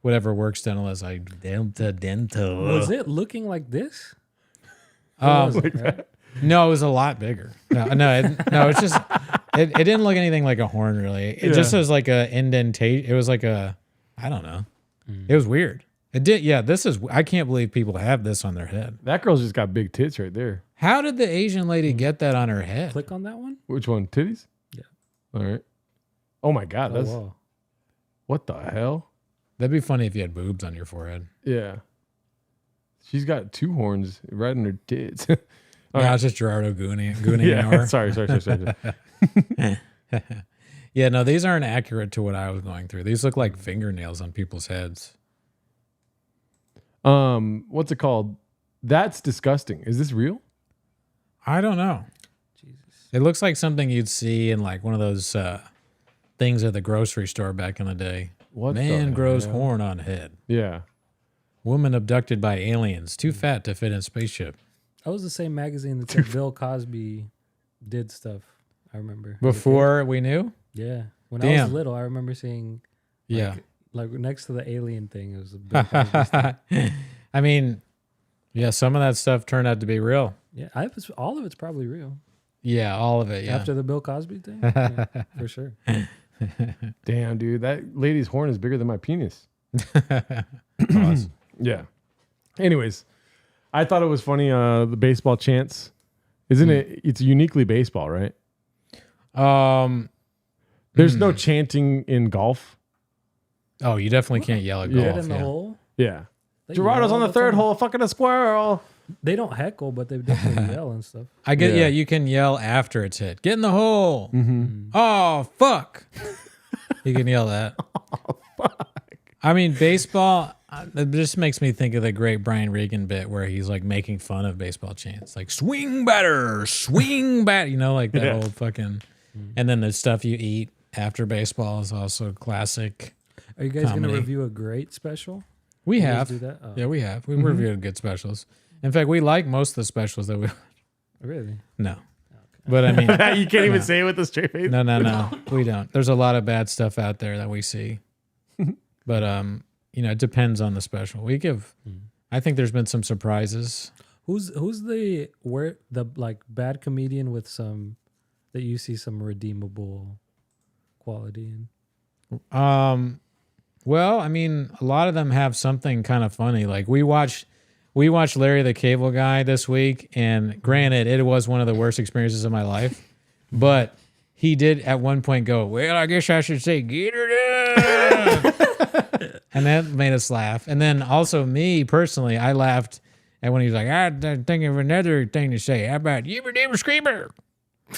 Speaker 1: whatever Works Dental is. Delta Dental.
Speaker 3: Was it looking like this?
Speaker 2: Like that.
Speaker 1: No, it was a lot bigger. No, it's just it didn't look anything like a horn really. It just was like a indentation. It was like I don't know. It was weird. It did. Yeah, I can't believe people have this on their head.
Speaker 2: That girl's just got big tits right there.
Speaker 1: How did the Asian lady get that on her head?
Speaker 3: Click on that one.
Speaker 2: Which one? Titties?
Speaker 3: Yeah.
Speaker 2: All right. Oh my God. That's
Speaker 3: Wow.
Speaker 2: what the hell?
Speaker 1: That'd be funny if you had boobs on your forehead.
Speaker 2: Yeah. She's got two horns right in her tits.
Speaker 1: No, it's just Gerardo gooning
Speaker 2: Yeah.
Speaker 1: hour.
Speaker 2: Sorry.
Speaker 1: Yeah, no, these aren't accurate to what I was going through. These look like fingernails on people's heads.
Speaker 2: What's it called? That's disgusting. Is this real?
Speaker 1: I don't know.
Speaker 3: Jesus.
Speaker 1: It looks like something you'd see in like one of those things at the grocery store back in the day.
Speaker 2: What
Speaker 1: Man
Speaker 2: the
Speaker 1: grows
Speaker 2: hell?
Speaker 1: horn on head.
Speaker 2: Yeah.
Speaker 1: Woman abducted by aliens. Too fat to fit in spaceship.
Speaker 3: That was the same magazine that said Bill Cosby did stuff. I remember.
Speaker 1: Before we knew?
Speaker 3: Yeah. When I
Speaker 1: Damn.
Speaker 3: was little, I remember seeing
Speaker 1: Yeah.
Speaker 3: like next to the alien thing, it was a Bill Cosby stuff.
Speaker 1: I mean, yeah, some of that stuff turned out to be real.
Speaker 3: Yeah, all of it's probably real.
Speaker 1: Yeah, all of it. Yeah.
Speaker 3: After the Bill Cosby thing? Yeah, for sure.
Speaker 2: Damn, dude. That lady's horn is bigger than my penis.
Speaker 1: Pause.
Speaker 2: Yeah. Anyways, I thought it was funny. The baseball chants, isn't it? It's uniquely baseball, right? There's no chanting in golf.
Speaker 1: Oh, you definitely can't yell at
Speaker 2: Yeah.
Speaker 1: golf.
Speaker 3: Get in the
Speaker 1: yeah.
Speaker 3: hole.
Speaker 2: Yeah.
Speaker 3: They
Speaker 2: Gerardo's
Speaker 3: yell
Speaker 2: on the
Speaker 3: all
Speaker 2: third
Speaker 3: time.
Speaker 2: hole, fucking a squirrel.
Speaker 3: They don't heckle, but they definitely yell and stuff.
Speaker 1: I get,
Speaker 2: Yeah.
Speaker 1: yeah, you can yell after it's hit. Get in the hole.
Speaker 2: Mm-hmm.
Speaker 1: Oh, fuck. You can yell that. I mean, baseball, it just makes me think of the great Brian Regan bit where he's like making fun of baseball chants. Like, swing batter, swing bat. You know, like that
Speaker 2: Yeah.
Speaker 1: old fucking. And then the stuff you eat after baseball is also classic.
Speaker 3: Are you guys going to
Speaker 1: Comedy.
Speaker 3: review a great special?
Speaker 1: We
Speaker 3: You guys
Speaker 1: have.
Speaker 3: do that? Oh,
Speaker 1: Yeah, we have. We've reviewed good specials. In fact, we like most of the specials that we.
Speaker 3: really?
Speaker 1: No. But I mean,
Speaker 2: You can't even say it with a straight face.
Speaker 1: no, we don't. There's a lot of bad stuff out there that we see. But it depends on the special. We give. I think there's been some surprises.
Speaker 3: Who's the like bad comedian with some that you see some redeemable quality in?
Speaker 1: Well, I mean, a lot of them have something kind of funny. Like we watched Larry the Cable Guy this week, and granted, it was one of the worst experiences of my life. But he did at one point go, "Well, I guess I should say get her done," and that made us laugh. And then also me personally, I laughed at when he was like, "I'm thinking of another thing to say. How about yipper dipper screamer?"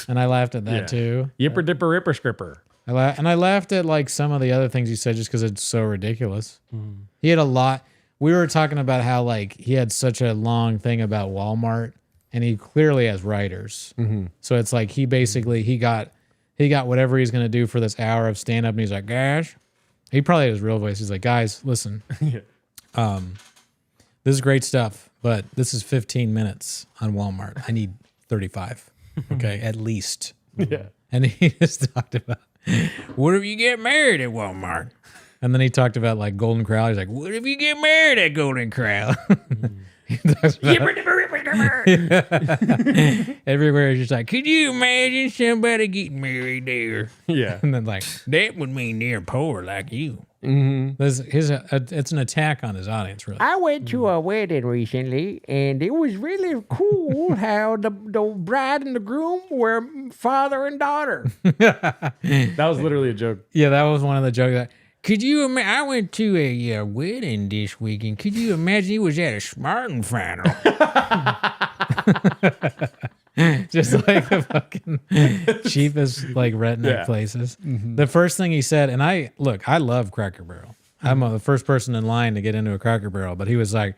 Speaker 1: And I laughed at that
Speaker 2: Yeah.
Speaker 1: too.
Speaker 2: Yipper dipper ripper scripper.
Speaker 1: I laughed at like some of the other things he said just because it's so ridiculous. He had a lot. We were talking about how like he had such a long thing about Walmart, and he clearly has writers. So it's like he basically he got whatever he's gonna do for this hour of stand up, and he's like, "Gosh," he probably had his real voice. He's like, "Guys, listen,
Speaker 2: Yeah.
Speaker 1: this is great stuff, but this is 15 minutes on Walmart. I need 35, okay, at least."
Speaker 2: Yeah.
Speaker 1: And he just talked about, what if you get married at Walmart? And then he talked about like Golden Corral. He's like, what if you get married at Golden Corral? He talks about- everywhere he's just like, could you imagine somebody getting married there?
Speaker 2: Yeah.
Speaker 1: And then like, that would mean they're poor like you. It's an attack on his audience, really.
Speaker 4: I went to a wedding recently, and it was really cool how the bride and the groom were father and daughter.
Speaker 2: That was literally a joke.
Speaker 1: Yeah, that was one of the jokes. Could you imagine? I went to a wedding this weekend. Could you imagine he was at a Smartin final? Just like the fucking cheapest like redneck places. The first thing he said, and I love Cracker Barrel. I'm the first person in line to get into a Cracker Barrel, but he was like,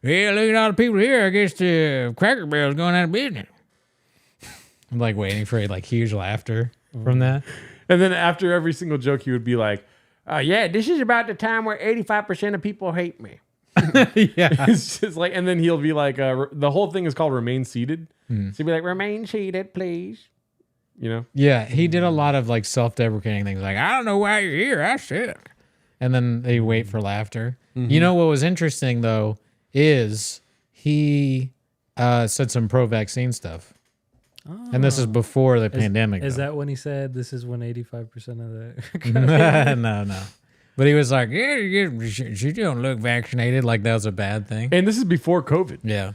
Speaker 1: "Yeah, look at all the people here. I guess the Cracker Barrel's going out of business." I'm like waiting for like huge laughter from that.
Speaker 2: And then after every single joke, he would be like,
Speaker 4: Yeah, this is about the time where 85% of people hate me.
Speaker 1: Yeah,
Speaker 2: it's just like, and then he'll be like, the whole thing is called Remain Seated.
Speaker 4: So he'd be like, remain seated, please.
Speaker 2: You know?
Speaker 1: yeah. He did a lot of like self-deprecating things, like, "I don't know why you're here. I suck." And then they wait for laughter. You know what was interesting though is he said some pro-vaccine stuff. And this is before the pandemic.
Speaker 3: Is
Speaker 1: though.
Speaker 3: that when he said this is when 85% of the
Speaker 1: No. But he was like, "Yeah, you don't look vaccinated," like that was a bad thing.
Speaker 2: And this is before COVID.
Speaker 1: Yeah.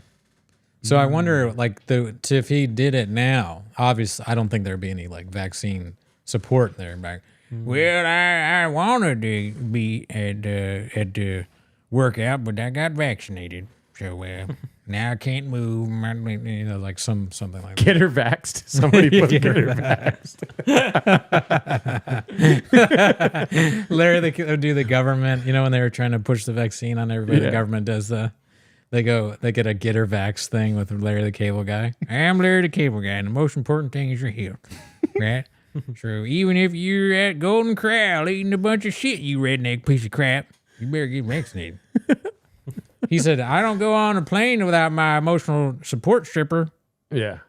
Speaker 1: So I wonder, like, if he did it now, obviously, I don't think there'd be any like vaccine support there. Back, well, I wanted to be at the workout, but I got vaccinated, so now I can't move. You know, like something like that.
Speaker 2: Get her vaxxed. Somebody put get her vaxxed.
Speaker 1: Larry, they do the government. You know, when they were trying to push the vaccine on everybody, the government does they get a get her vax thing with Larry the Cable Guy. "I am Larry the Cable Guy, and the most important thing is your health, right? So even if you're at Golden Corral eating a bunch of shit, you redneck piece of crap, you better get vaccinated." He said, "I don't go on a plane without my emotional support stripper."
Speaker 2: Yeah.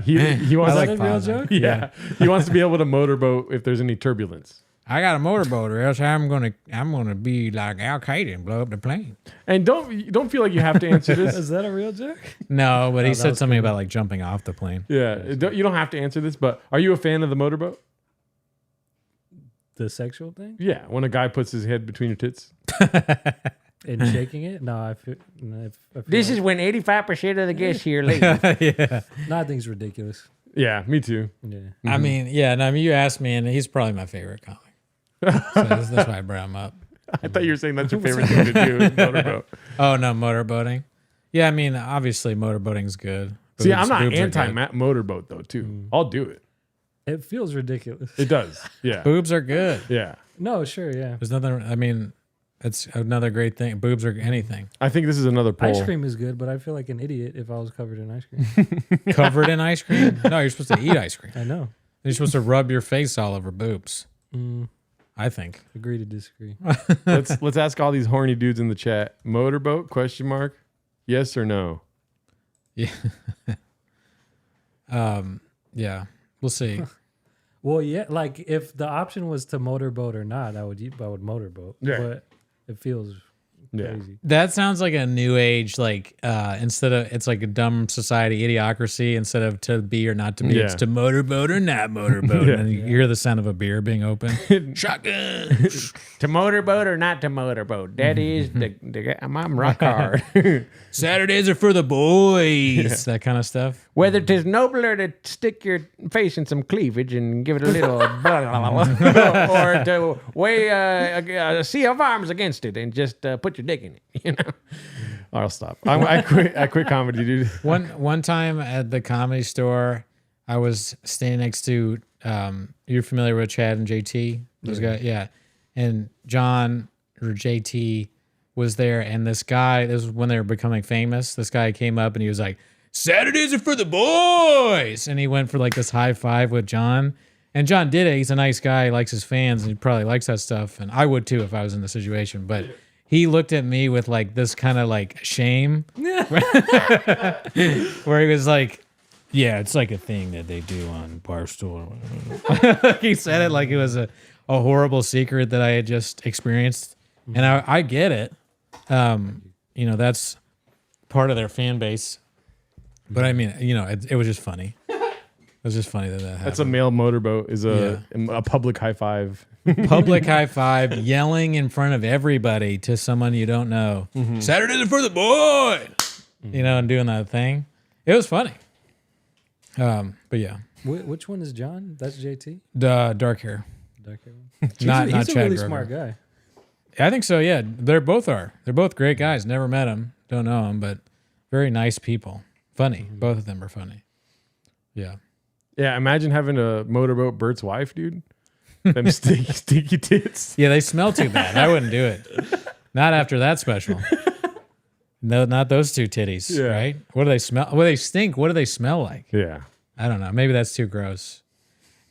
Speaker 2: He wants
Speaker 1: I
Speaker 3: Is that a real joke?
Speaker 2: Yeah. He wants to be able to motorboat if there's any turbulence.
Speaker 1: "I got a motorboat, or else I'm gonna be like Al Qaeda and blow up the plane."
Speaker 2: And don't feel like you have to answer this.
Speaker 3: Is that a real joke?
Speaker 1: No, but he
Speaker 3: that
Speaker 1: said
Speaker 3: was
Speaker 1: something about like jumping off the plane.
Speaker 2: Yeah. You don't have to answer this, but are you a fan of the motorboat?
Speaker 3: The sexual thing?
Speaker 2: Yeah. When a guy puts his head between your tits.
Speaker 3: And shaking it? No, I feel
Speaker 4: This is when 85% of the guests here leave.
Speaker 1: Yeah.
Speaker 3: No, I think it's ridiculous.
Speaker 2: Yeah, me too.
Speaker 3: Yeah.
Speaker 1: I mean, yeah. No, I mean, you asked me, and he's probably my favorite comic. So that's why I brought him up.
Speaker 2: I thought you were saying that's your favorite thing to do, motorboat.
Speaker 1: Oh no, motorboating. Yeah, I mean, obviously, motorboating's good.
Speaker 2: See, I'm not
Speaker 1: boobs are
Speaker 2: anti
Speaker 1: good.
Speaker 2: motorboat though, too. I'll do it.
Speaker 3: It feels ridiculous.
Speaker 2: It does. Yeah.
Speaker 1: Boobs are good.
Speaker 2: Yeah.
Speaker 3: No, sure, yeah.
Speaker 1: There's nothing. I mean, it's another great thing. Boobs are anything.
Speaker 2: I think this is another poll.
Speaker 3: Ice cream is good, but I feel like an idiot if I was covered in ice cream.
Speaker 1: Covered in ice cream? No, you're supposed to eat ice cream.
Speaker 3: I know.
Speaker 1: You're supposed to rub your face all over boobs. I think.
Speaker 3: Agree to disagree.
Speaker 2: Let's ask all these horny dudes in the chat. Motorboat? ? Yes or no?
Speaker 1: Yeah. Yeah. We'll see.
Speaker 3: Well, yeah, like if the option was to motorboat or not, I would motorboat.
Speaker 2: Yeah.
Speaker 3: But it feels crazy.
Speaker 1: That sounds like a new age, like instead of it's like a dumb society idiocracy. Instead of to be or not to be, it's to motorboat or not motorboat. And you hear the sound of a beer being opened. Shotgun.
Speaker 4: To motorboat or not to motorboat? That is I'm rock hard.
Speaker 1: Saturdays are for the boys. That kind of stuff.
Speaker 4: Whether 'tis nobler to stick your face in some cleavage and give it a little blah, blah, blah, or to weigh a sea of arms against it and just put your dick in it, you know.
Speaker 2: I'll stop. I quit comedy, dude.
Speaker 1: One time at the Comedy Store, I was standing next to you're familiar with Chad and JT? Those guys, yeah. And John or JT was there, and this guy, this was when they were becoming famous. This guy came up and he was like, "Saturdays are for the boys," and he went for like this high five with John. And John did it. He's a nice guy. He likes his fans, and he probably likes that stuff. And I would too if I was in the situation. But he looked at me with like this kind of like shame, where he was like, "Yeah, it's like a thing that they do on Barstool." He said it like it was a horrible secret that I had just experienced. And I get it. You know, that's part of their fan base. But I mean, you know, it was just funny. It was just funny that happened.
Speaker 2: That's a male motorboat. Is a public high five.
Speaker 1: Public high five, yelling in front of everybody to someone you don't know. Saturdays for the boy, you know, and doing that thing. It was funny. But yeah,
Speaker 3: Which one is John? That's JT.
Speaker 1: Dark hair.
Speaker 3: Dark hair one.
Speaker 1: Not
Speaker 3: He's a
Speaker 1: Chad
Speaker 3: really
Speaker 1: Grover.
Speaker 3: smart guy.
Speaker 1: I think so. Yeah, they're both great guys. Never met them, don't know them, but very nice people. Funny. Both of them are funny. Yeah.
Speaker 2: Yeah, imagine having a motorboat Bert's wife, dude. Them stinky tits.
Speaker 1: Yeah, they smell too bad. I wouldn't do it. Not after that special. No, not those two titties.
Speaker 2: Yeah.
Speaker 1: Right? What do they smell? Well, they stink. What do they smell like?
Speaker 2: Yeah.
Speaker 1: I don't know. Maybe that's too gross.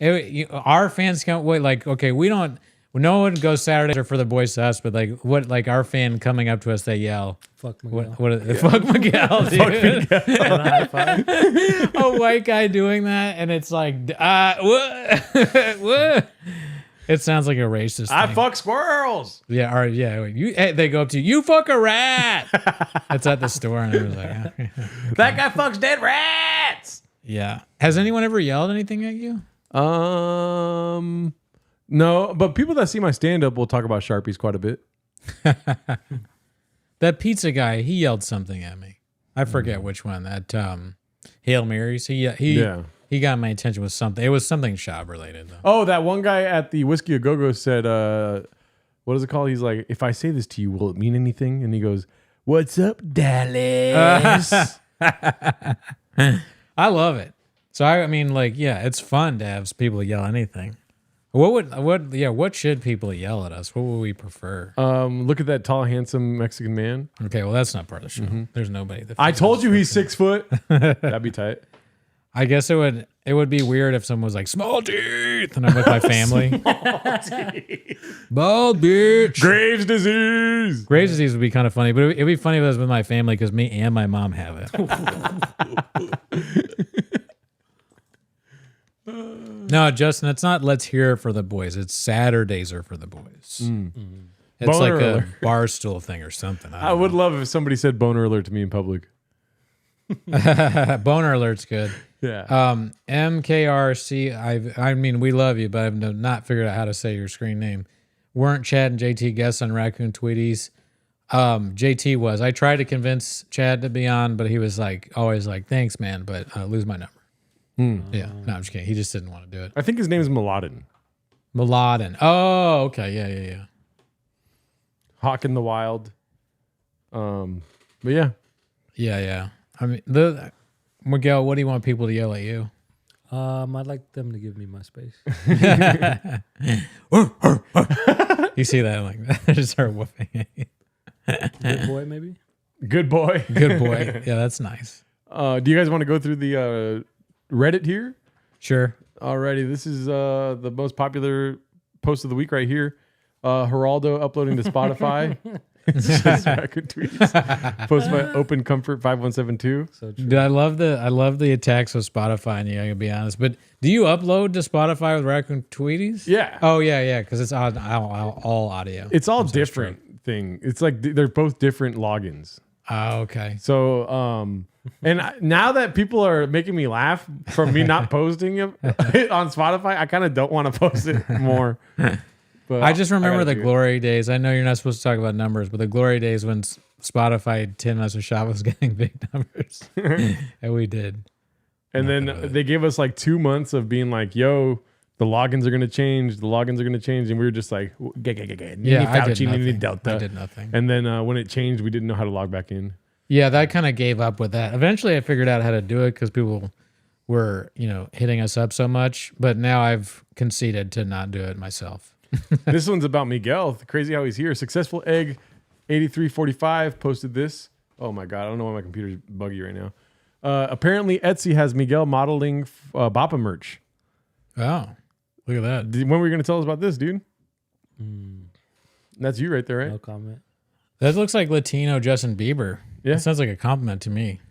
Speaker 1: Our fans can't wait. Like, okay, no one goes Saturdays or for the boys to us, but like our fan coming up to us, they yell,
Speaker 3: Fuck Miguel.
Speaker 1: Fuck Miguel, dude. A white guy doing that, and it's like, what? What? It sounds like a racist
Speaker 2: I
Speaker 1: thing.
Speaker 2: fuck squirrels.
Speaker 1: Yeah, they go up to you, you fuck a rat. It's at the store, and I was like,
Speaker 2: That guy fucks dead rats.
Speaker 1: yeah. Has anyone ever yelled anything at you?
Speaker 2: No, but people that see my stand up will talk about Sharpies quite a bit.
Speaker 1: That pizza guy, he yelled something at me. I forget which one. That Hail Marys. He got my attention with something. It was something shop related though.
Speaker 2: Oh, that one guy at the Whiskey A Go Go said, what is it called? He's like, if I say this to you, will it mean anything? And he goes, "What's up, Dallas?"
Speaker 1: I love it. So I mean, like, yeah, it's fun to have people yell anything. What should people yell at us? What would we prefer?
Speaker 2: Look at that tall, handsome Mexican man.
Speaker 1: Okay, well, that's not part of the show. There's nobody.
Speaker 2: I told you he's 6 foot. That'd be tight.
Speaker 1: I guess it would be weird if someone was like, small teeth, and I'm with my family. Bald bitch.
Speaker 2: Graves' disease.
Speaker 1: Graves' disease would be kind of funny, but it'd be funny if it was with my family because me and my mom have it. No, Justin, it's not let's hear it for the boys. It's Saturdays are for the boys. It's
Speaker 2: Boner
Speaker 1: like
Speaker 2: alert.
Speaker 1: a bar stool thing or something.
Speaker 2: I would love if somebody said boner alert to me in public.
Speaker 1: Boner alert's good.
Speaker 2: Yeah.
Speaker 1: MKRC, I mean, we love you, but I've not figured out how to say your screen name. Weren't Chad and JT guests on Raccoon Tweeties? JT was. I tried to convince Chad to be on, but he was like, always like, thanks, man, but lose my number. Yeah, no, I'm just kidding. He just didn't want to do it.
Speaker 2: I think his name is Mladen.
Speaker 1: Mladen. Oh, okay. Yeah.
Speaker 2: Hawk in the Wild. But yeah.
Speaker 1: Yeah. I mean, Miguel, what do you want people to yell at you?
Speaker 3: I'd like them to give me my space.
Speaker 1: You see that? Like, they just start whooping at you.
Speaker 3: Good boy, maybe?
Speaker 2: Good boy.
Speaker 1: Good boy. Yeah, that's nice.
Speaker 2: Do you guys want to go through the Reddit here?
Speaker 1: Sure.
Speaker 2: Alrighty, this is the most popular post of the week right here. Geraldo uploading to Spotify. It's just Raccoon Tweeties. Posted by Open Comfort 5172.
Speaker 3: So true.
Speaker 1: Dude, I love the attacks with Spotify, and I gotta be honest. But do you upload to Spotify with Raccoon Tweeties?
Speaker 2: Yeah.
Speaker 1: Oh yeah, because it's all audio.
Speaker 2: It's all different thing. It's like they're both different logins.
Speaker 1: Oh, okay.
Speaker 2: So, now that people are making me laugh from me not posting it on Spotify, I kind of don't want to post it more. But
Speaker 1: I just remember
Speaker 2: gotta
Speaker 1: the
Speaker 2: do it.
Speaker 1: glory days. I know you're not supposed to talk about numbers, but the glory days when Spotify 10 Minutes of Shop was getting big numbers. And we did.
Speaker 2: And then they gave us like 2 months of being like, yo, the logins are going to change. The logins are going to change. And we were just like,
Speaker 1: Yeah, I did nothing.
Speaker 2: Delta.
Speaker 1: I did nothing.
Speaker 2: And then when it changed, we didn't know how to log back in.
Speaker 1: Yeah, that kind of gave up with that. Eventually, I figured out how to do it because people were, hitting us up so much. But now I've conceded to not do it myself.
Speaker 2: This one's about Miguel. Crazy how he's here. Successful Egg 8345 posted this. Oh my God. I don't know why my computer's buggy right now. Apparently, Etsy has Miguel modeling Bappa merch.
Speaker 1: Oh, look at that.
Speaker 2: When were you going to tell us about this, dude? That's you right there, right?
Speaker 3: No comment.
Speaker 1: That looks like Latino Justin Bieber.
Speaker 2: Yeah.
Speaker 1: That sounds like a compliment to me.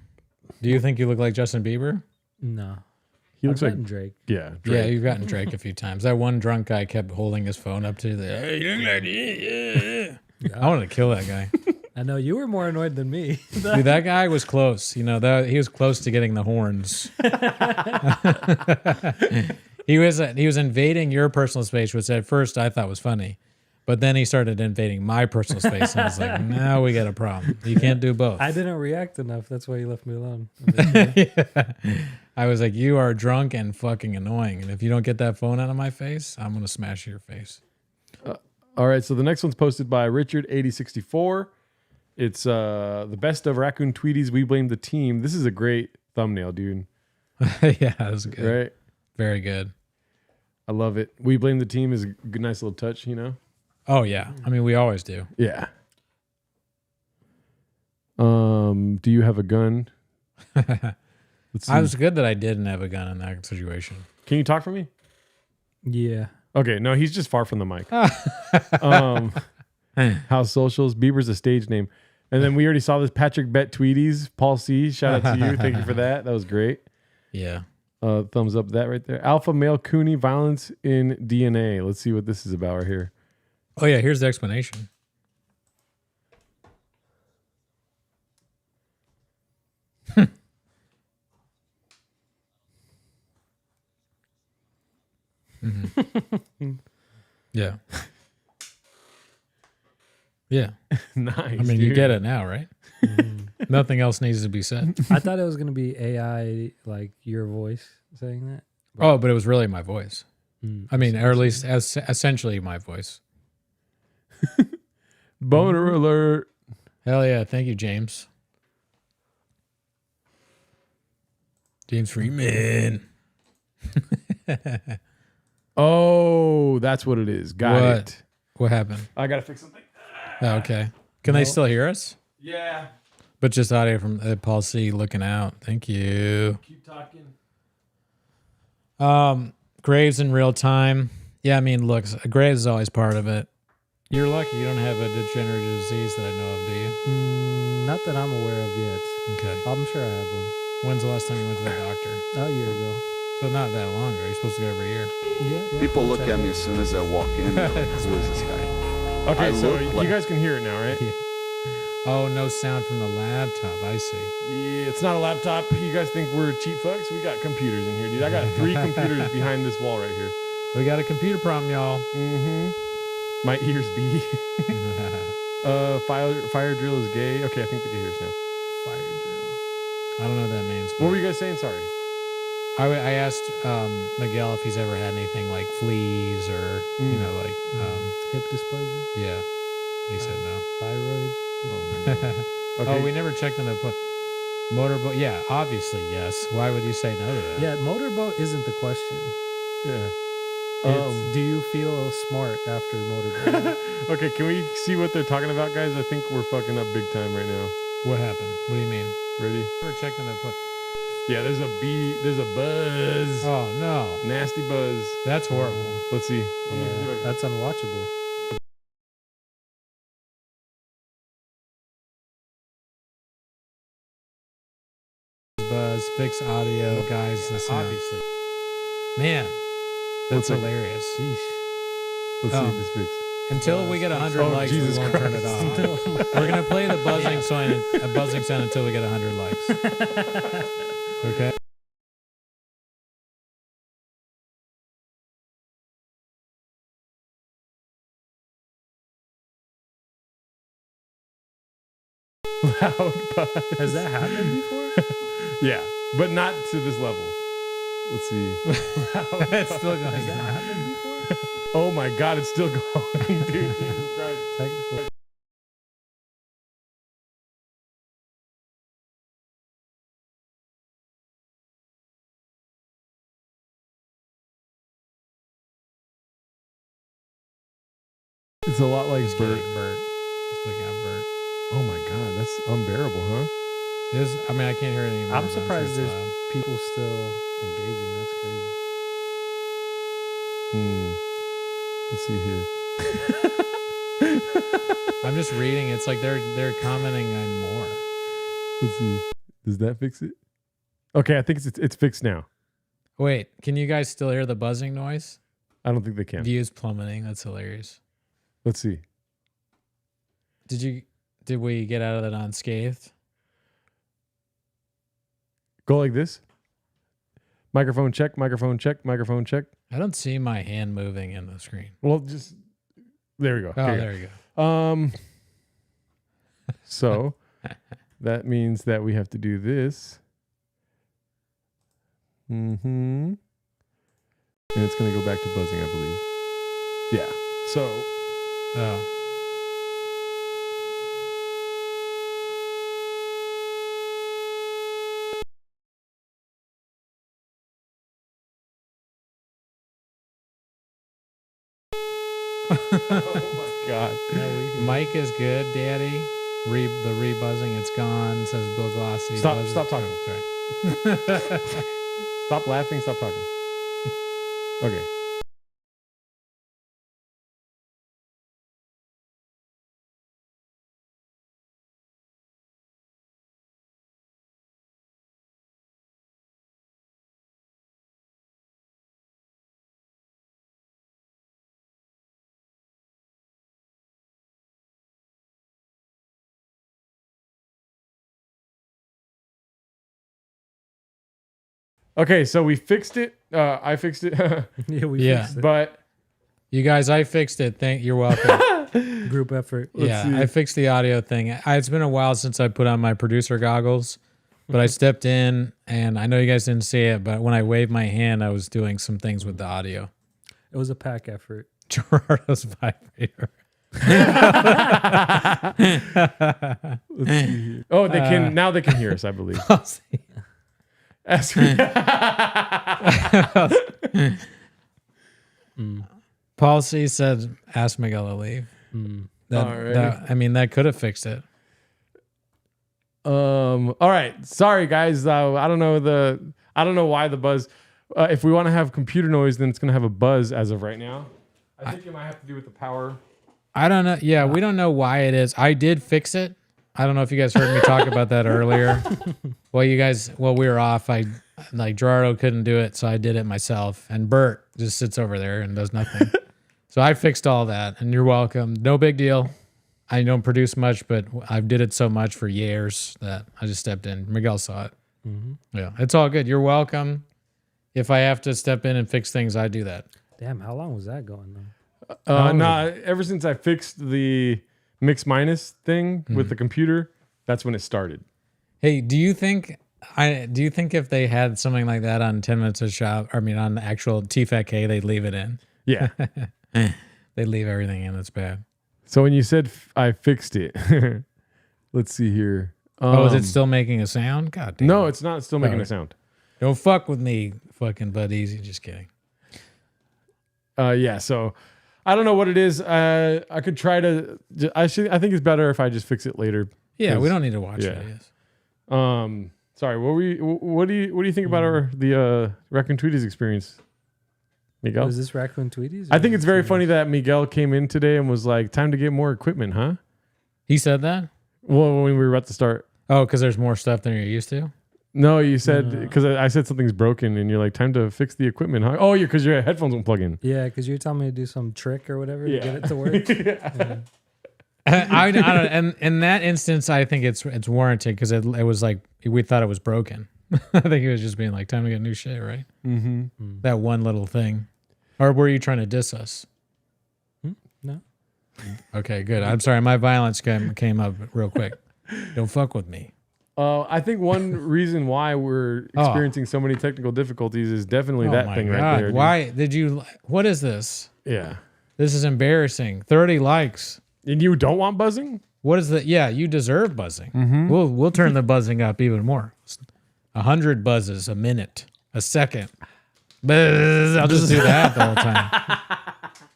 Speaker 1: Do you think you look like Justin Bieber?
Speaker 3: No.
Speaker 2: He looks
Speaker 3: I've
Speaker 2: like
Speaker 3: gotten Drake.
Speaker 2: Yeah,
Speaker 1: Yeah,
Speaker 2: Drake.
Speaker 1: you've gotten Drake a few times. That one drunk guy kept holding his phone up to the. Hey, you look like I wanted to kill that guy.
Speaker 3: I know you were more annoyed than me.
Speaker 1: Dude, that guy was close. You know, that he was close to getting the horns. He was invading your personal space, which at first I thought was funny. But then he started invading my personal space, and I was like, now we got a problem. You can't do both.
Speaker 3: I didn't react enough. That's why you left me alone.
Speaker 1: Yeah. I was like, you are drunk and fucking annoying. And if you don't get that phone out of my face, I'm going to smash your face.
Speaker 2: All right, so the next one's posted by Richard8064. It's the best of Raccoon Tweeties. We blame the team. This is a great thumbnail, dude.
Speaker 1: Yeah, that was good.
Speaker 2: Right?
Speaker 1: Very good.
Speaker 2: I love it. We blame the team is a good, nice little touch, you know?
Speaker 1: Oh, yeah. I mean, we always do.
Speaker 2: Yeah. Do you have a gun? Let's see.
Speaker 1: I was good that I didn't have a gun in that situation.
Speaker 2: Can you talk for me?
Speaker 3: Yeah.
Speaker 2: Okay, no, he's just far from the mic. House Socials. Bieber's a stage name. And then we already saw this Patrick Bet Tweeties. Paul C, shout out to you. Thank you for that. That was great.
Speaker 1: Yeah.
Speaker 2: Thumbs up that right there. Alpha male Cooney violence in DNA. Let's see what this is about right here.
Speaker 1: Oh, yeah. Here's the explanation. Mm-hmm. Yeah. Yeah.
Speaker 2: Nice.
Speaker 1: I mean, you get it now, right? Nothing else needs to be said.
Speaker 3: I thought it was going to be AI, like your voice saying that.
Speaker 1: Oh, but it was really my voice. I mean, or at least essentially my voice.
Speaker 2: Boner alert.
Speaker 1: Hell yeah. Thank you, James. James Freeman.
Speaker 2: Oh, that's what it is. Got it.
Speaker 1: What happened?
Speaker 2: I got to fix something.
Speaker 1: Oh, okay. Can they still hear us?
Speaker 2: Yeah.
Speaker 1: But just audio from Paul C looking out. Thank you.
Speaker 2: Keep talking.
Speaker 1: Graves in real time. Yeah, I mean, look, Graves is always part of it. You're lucky you don't have a degenerative disease that I know of, do you?
Speaker 3: Not that I'm aware of yet.
Speaker 1: Okay.
Speaker 3: I'm sure I have one.
Speaker 1: When's the last time you went to the doctor?
Speaker 3: A year ago.
Speaker 1: So not that long ago. You're supposed to go every year.
Speaker 3: Yeah.
Speaker 5: People look at me as soon as I walk in. Who is this guy?
Speaker 2: Okay,
Speaker 5: I
Speaker 2: so
Speaker 5: look
Speaker 2: you
Speaker 5: like-
Speaker 2: guys can hear it now, right?
Speaker 1: Yeah. Oh, no sound from the laptop. I see.
Speaker 2: Yeah, it's not a laptop. You guys think we're cheap fucks? We got computers in here, dude. I got 3 computers behind this wall right here.
Speaker 1: We got a computer problem, y'all.
Speaker 2: Mm-hmm. My ears be. Fire drill is gay. Okay, I think they can hear us now.
Speaker 1: Fire drill. I don't know what that means.
Speaker 2: What were you guys saying? Sorry.
Speaker 1: I asked Miguel if he's ever had anything like fleas or, you know, like,
Speaker 3: Hip dysplasia.
Speaker 1: yeah. He said no.
Speaker 3: Thyroid.
Speaker 2: Okay.
Speaker 1: Oh, we never checked on the motorboat. Yeah, obviously, yes. Why would you say no to that?
Speaker 3: Yeah, motorboat isn't the question.
Speaker 2: Yeah.
Speaker 3: It's, do you feel smart after motorboat?
Speaker 2: Okay, can we see what they're talking about, guys? I think we're fucking up big time right now.
Speaker 1: What happened? What do you mean?
Speaker 2: Ready?
Speaker 1: Never checked on the
Speaker 2: Yeah, there's a buzz.
Speaker 1: Oh, no.
Speaker 2: Nasty buzz.
Speaker 1: That's horrible.
Speaker 2: Let's see.
Speaker 3: Yeah, that's unwatchable.
Speaker 1: Buzz, fix audio, guys. Listen.
Speaker 2: Obviously.
Speaker 1: Man, that's
Speaker 2: One second.
Speaker 1: hilarious.
Speaker 2: Let's see if it's fixed.
Speaker 1: Until we get 100
Speaker 2: Oh,
Speaker 1: likes,
Speaker 2: Jesus
Speaker 1: we won't turn it off. We're gonna play the buzzing sound until we get 100 likes. Okay.
Speaker 2: Loud buzz.
Speaker 3: Has that happened before?
Speaker 2: Yeah, but not to this level. Let's see.
Speaker 1: It's still going
Speaker 3: Has that
Speaker 1: on.
Speaker 3: happened before?
Speaker 2: Oh my God, it's still going, dude. Jesus Christ.
Speaker 3: Technical.
Speaker 2: It's a lot like
Speaker 1: He's
Speaker 2: Bert.
Speaker 1: getting Bert. He's looking at Bert.
Speaker 2: Oh my God, that's unbearable, huh?
Speaker 1: I mean, I can't hear it anymore.
Speaker 3: I'm
Speaker 1: but
Speaker 3: surprised
Speaker 1: sure
Speaker 3: there's
Speaker 1: it's
Speaker 3: people still engaging. That's crazy.
Speaker 2: Let's see here.
Speaker 1: loud. I'm just reading. It's like they're commenting on more.
Speaker 2: Let's see. Does that fix it? Okay, I think it's fixed now.
Speaker 1: Wait, can you guys still hear the buzzing noise?
Speaker 2: I don't think they can.
Speaker 1: Views plummeting. That's hilarious.
Speaker 2: Let's see.
Speaker 1: Did Did we get out of that unscathed?
Speaker 2: Go like this. Microphone check, microphone check, microphone check.
Speaker 1: I don't see my hand moving in the screen.
Speaker 2: Well, just there we go.
Speaker 1: Oh,
Speaker 2: Here you
Speaker 1: there you go.
Speaker 2: go. So that means that we have to do this. And it's going to go back to buzzing, I believe. Yeah. So.
Speaker 1: Oh.
Speaker 2: Oh my God.
Speaker 1: Mic is good, Daddy. The rebuzzing, it's gone. Says Bill Glossy.
Speaker 2: Stop talking.
Speaker 1: Oh, sorry.
Speaker 2: Stop laughing. Stop talking. Okay. Okay, so we fixed it. I fixed it.
Speaker 3: Yeah, fixed it.
Speaker 2: But
Speaker 1: You guys, I fixed it. You're welcome.
Speaker 3: Group effort.
Speaker 1: Yeah, I fixed the audio thing. It's been a while since I put on my producer goggles, but I stepped in, and I know you guys didn't see it, but when I waved my hand, I was doing some things with the audio.
Speaker 3: It was a pack effort.
Speaker 1: Gerardo's vibrator.
Speaker 2: oh, they can now. They can hear us, I believe. As we-
Speaker 1: Paul C said, "Ask Miguel to leave." That could have fixed it.
Speaker 2: All right. Sorry, guys. I don't know why the buzz. If we want to have computer noise, then it's gonna have a buzz as of right now. I think it might have to do with the power.
Speaker 1: I don't know. Yeah, we don't know why it is. I did fix it. I don't know if you guys heard me talk about that earlier. We were off. Gerardo couldn't do it, so I did it myself. And Bert just sits over there and does nothing. So I fixed all that, and you're welcome. No big deal. I don't produce much, but I did it so much for years that I just stepped in. Miguel saw it. Mm-hmm. Yeah, it's all good. You're welcome. If I have to step in and fix things, I do that.
Speaker 3: Damn, how long was that going though?
Speaker 2: Ever since I fixed the mix minus thing with the computer, that's when it started.
Speaker 1: Hey, do you think if they had something like that on 10 Minutes of Shop, on actual TFAK, they'd leave it in?
Speaker 2: Yeah.
Speaker 1: They leave everything in. That's bad.
Speaker 2: So when you said I fixed it, let's see here.
Speaker 1: Is it still making a sound? God damn.
Speaker 2: No, it's not. It's still making a sound.
Speaker 1: Don't fuck with me, fucking Bud Easy. Just kidding.
Speaker 2: Yeah. So I don't know what it is. I could try to. I think it's better if I just fix it later.
Speaker 1: Yeah, we don't need to watch videos.
Speaker 2: Sorry. What do you think about the Raccoon Tweeties experience, Miguel?
Speaker 3: Was this Raccoon Tweeties?
Speaker 2: I think it's very funny that Miguel came in today and was like, "Time to get more equipment, huh?"
Speaker 1: He said that?
Speaker 2: Well, when we were about to start.
Speaker 1: Oh, because there's more stuff than you're used to?
Speaker 2: No, you said, because I said something's broken and you're like, time to fix the equipment, huh? Oh, because your headphones won't plug in.
Speaker 3: Yeah, because you're telling me to do some trick or whatever to get it to work.
Speaker 1: I don't know. And in that instance, I think it's warranted because it was like, we thought it was broken. I think he was just being like, time to get new shit, right? Mm-hmm. That one little thing. Or were you trying to diss us?
Speaker 3: No.
Speaker 1: Okay, good. I'm sorry. My violence came up real quick. Don't fuck with me.
Speaker 2: I think one reason why we're experiencing so many technical difficulties is definitely that thing right there. Dude.
Speaker 1: Why did you? What is this?
Speaker 2: Yeah.
Speaker 1: This is embarrassing. 30 likes.
Speaker 2: And you don't want buzzing?
Speaker 1: What is that? Yeah, you deserve buzzing. Mm-hmm. We'll turn the buzzing up even more. 100 buzzes a minute, a second. Buzz, I'll just do that the whole time.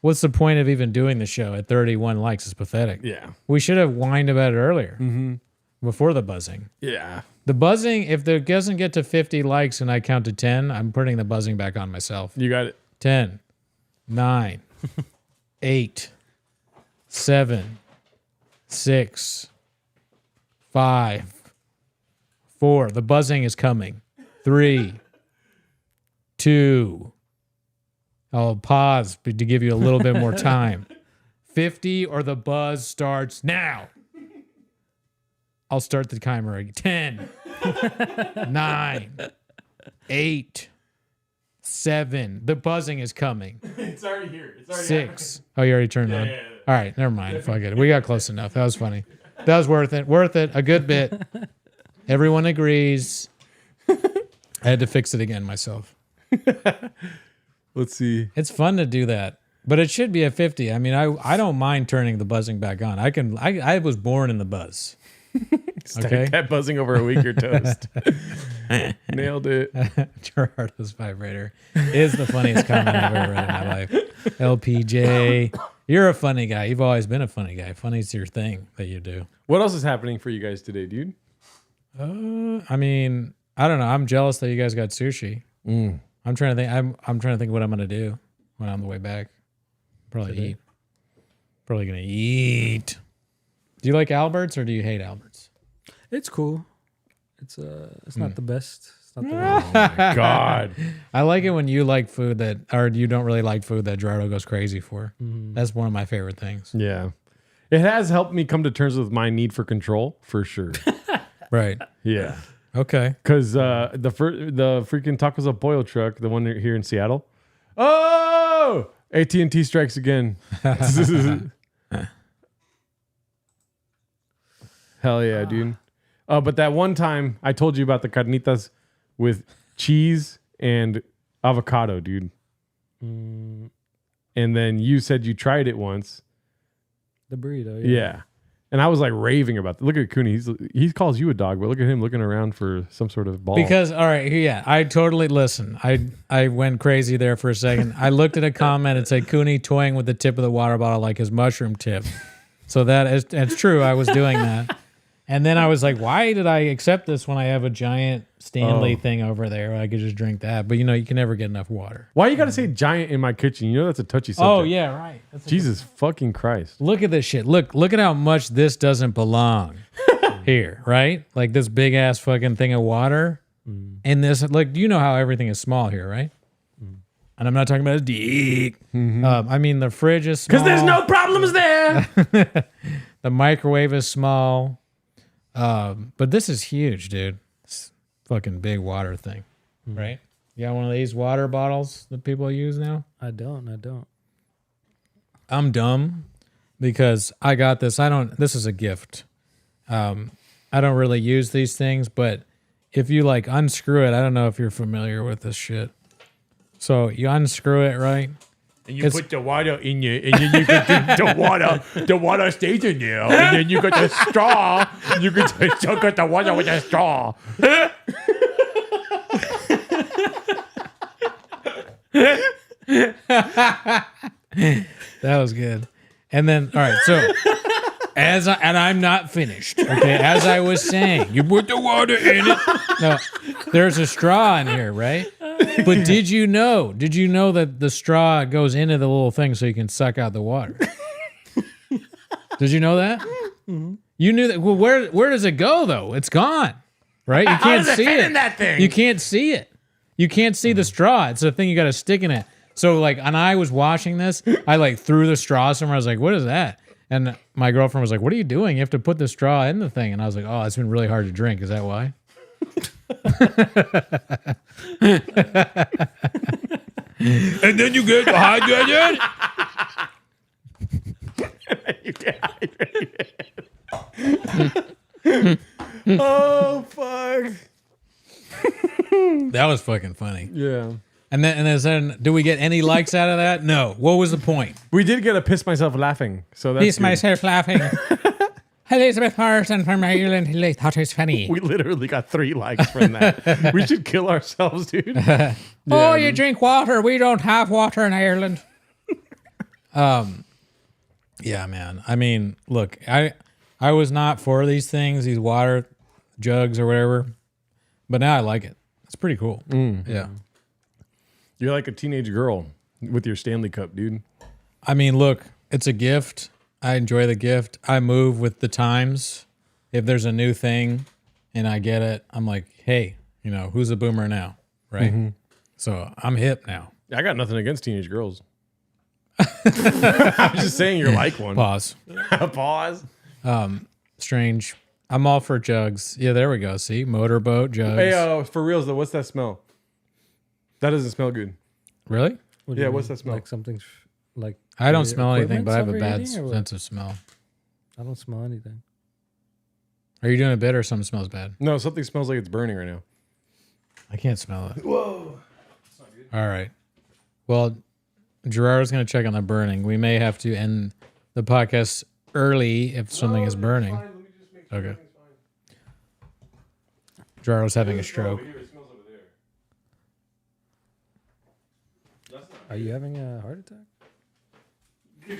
Speaker 1: What's the point of even doing the show at 31 likes? It's pathetic.
Speaker 2: Yeah.
Speaker 1: We should have whined about it earlier. Mm-hmm. Before the buzzing.
Speaker 2: Yeah.
Speaker 1: The buzzing, if it doesn't get to 50 likes and I count to 10, I'm putting the buzzing back on myself.
Speaker 2: You got it.
Speaker 1: 10, 9, 8, 7, 6, 5, 4. The buzzing is coming. 3, 2. I'll pause to give you a little bit more time. 50 or the buzz starts now. I'll start the timer again. 10, 9, 8, 7. The buzzing is coming.
Speaker 2: It's already here. It's already
Speaker 1: 6. Oh, you already turned on? All right, never mind. Fuck it. We got close enough. That was funny. That was worth it. Worth it. A good bit. Everyone agrees. I had to fix it again myself.
Speaker 2: Let's see.
Speaker 1: It's fun to do that, but it should be a 50. I mean, I don't mind turning the buzzing back on. I was born in the buzz. Okay.
Speaker 2: That buzzing over a week, you're toast. Nailed it.
Speaker 1: Gerardo's vibrator is the funniest comment I've ever read in my life. LPJ, you're a funny guy. You've always been a funny guy. Funny's your thing that you do.
Speaker 2: What else is happening for you guys today, dude?
Speaker 1: I mean, I don't know. I'm jealous that you guys got sushi. I'm trying to think. I'm trying to think what I'm gonna do when I'm on the way back. Probably eat. Probably gonna eat. Do you like Albert's or do you hate Albert's?
Speaker 3: It's cool. It's not the best. It's not the
Speaker 2: My God.
Speaker 1: I like it when you like food that, or you don't really like food that Gerardo goes crazy for. That's one of my favorite things.
Speaker 2: Yeah. It has helped me come to terms with my need for control, for sure.
Speaker 1: Right.
Speaker 2: Yeah.
Speaker 1: Okay.
Speaker 2: Because the freaking Tacos El Pollo truck, the one here in Seattle. Oh! AT&T strikes again. Hell yeah, dude. But that one time I told you about the carnitas with cheese and avocado, dude. And then you said you tried it once.
Speaker 3: The burrito.
Speaker 2: Yeah. And I was like raving about that. Look at Cooney. He calls you a dog, but look at him looking around for some sort of ball.
Speaker 1: Because, all right, yeah, I totally listen. I went crazy there for a second. I looked at a comment and said Cooney toying with the tip of the water bottle like his mushroom tip. So it's true. I was doing that. And then I was like, why did I accept this when I have a giant Stanley thing over there? I could just drink that. But, you can never get enough water.
Speaker 2: Why you got to say giant in my kitchen? You know that's a touchy subject.
Speaker 1: Oh, yeah, right.
Speaker 2: Jesus fucking Christ.
Speaker 1: Look at this shit. Look at how much this doesn't belong here, right? Like this big ass fucking thing of water. And this, like, you know how everything is small here, right? And I'm not talking about a dick. I mean, the fridge is small.
Speaker 2: Because there's no problems there.
Speaker 1: The microwave is small. But this is huge, dude. It's fucking big water thing, right? You got one of these water bottles that people use now?
Speaker 3: I don't.
Speaker 1: I'm dumb because I got this. This is a gift. I don't really use these things, but if you like unscrew it, I don't know if you're familiar with this shit. So you unscrew it, right?
Speaker 2: And you put the water in you, and then you can drink the water. The water stays in there, and then you got the straw. You can suck out the water with a straw.
Speaker 1: That was good. And then, all right, so I'm not finished. Okay, as I was saying, you put the water in it. No, there's a straw in here, right? But did you know that the straw goes into the little thing so you can suck out the water? Did you know that? Mm-hmm. You knew that. Well, where does it go though? It's gone, right? You can't see it. In that thing? You can't see it. You can't see the straw. It's a thing you got to stick in it. So like, and I was washing this, I like threw the straw somewhere. I was like, what is that? And my girlfriend was like, what are you doing? You have to put the straw in the thing. And I was like, oh, it's been really hard to drink. Is that why? And then you get hydrated.
Speaker 2: Oh fuck!
Speaker 1: That was fucking funny.
Speaker 2: Yeah.
Speaker 1: And then, do we get any likes out of that? No. What was the point?
Speaker 2: We did get a piss myself laughing. So that's
Speaker 1: Piss
Speaker 2: good.
Speaker 1: myself laughing. Elizabeth Morrison from Ireland. He thought it was funny.
Speaker 2: We literally got 3 likes from that. We should kill ourselves, dude.
Speaker 1: You drink water. We don't have water in Ireland. Yeah, man. I mean, look, I was not for these things, these water jugs or whatever, but now I like it. It's pretty cool. Yeah.
Speaker 2: You're like a teenage girl with your Stanley Cup, dude.
Speaker 1: I mean, look, it's a gift. I enjoy the gift. I move with the times. If there's a new thing and I get it, I'm like, hey, who's a boomer now? Right? Mm-hmm. So I'm hip now.
Speaker 2: I got nothing against teenage girls. I'm just saying you're like one.
Speaker 1: Pause.
Speaker 2: Pause.
Speaker 1: Strange I'm all for jugs. Yeah, there we go. See, motorboat jugs.
Speaker 2: Hey, for reals though, what's that smell? That doesn't smell good.
Speaker 1: Really?
Speaker 3: What do you
Speaker 2: What's
Speaker 3: mean?
Speaker 2: that smell?
Speaker 3: Like something's like.
Speaker 1: I don't
Speaker 3: the
Speaker 1: smell anything, but I have a
Speaker 3: equipment's
Speaker 1: bad
Speaker 3: overheating or what?
Speaker 1: sense of smell.
Speaker 3: I don't smell anything.
Speaker 1: Are you doing a bit or something smells bad?
Speaker 2: No, something smells like it's burning right now.
Speaker 1: I can't smell it. Whoa. All right. Well, Gerardo's going to check on the burning. We may have to end the podcast early if something is burning. Okay. Gerardo's having a stroke.
Speaker 3: Are you having a heart attack?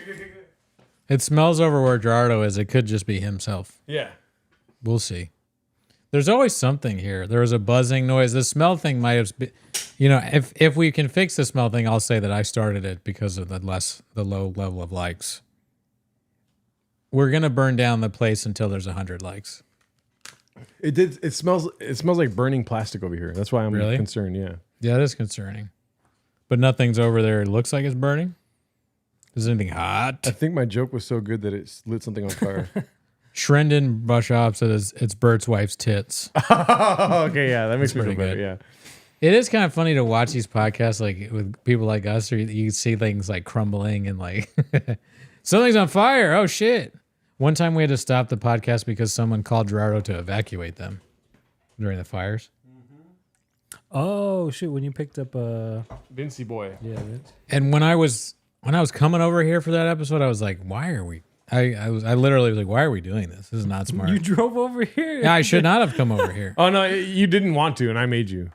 Speaker 1: It smells over where Gerardo is. It could just be himself.
Speaker 2: Yeah.
Speaker 1: We'll see. There's always something here. There was a buzzing noise. The smell thing might have been, if we can fix the smell thing, I'll say that I started it because of the low level of likes. We're gonna burn down the place until there's 100 likes.
Speaker 2: It smells like burning plastic over here. That's why I'm
Speaker 1: Really?
Speaker 2: concerned. Yeah.
Speaker 1: Yeah, that is concerning. But nothing's over there. It looks like it's burning. Is anything hot?
Speaker 2: I think my joke was so good that it lit something on fire.
Speaker 1: Shrendon Brush Off says it's Bert's wife's tits.
Speaker 2: Okay, yeah, that makes me feel
Speaker 1: pretty
Speaker 2: better.
Speaker 1: good.
Speaker 2: Yeah.
Speaker 1: It is kind of funny to watch these podcasts like with people like us, or you see things like crumbling and like something's on fire. Oh shit! One time we had to stop the podcast because someone called Gerardo to evacuate them during the fires.
Speaker 3: Oh shit! When you picked up
Speaker 2: Vincy boy.
Speaker 3: yeah, Vince.
Speaker 1: And when I was coming over here for that episode, I was like, "Why are we?" I literally was like, "Why are we doing this? This is not smart."
Speaker 3: You drove over here.
Speaker 1: Yeah, I should not have come over here.
Speaker 2: Oh no, you didn't want to, and I made you.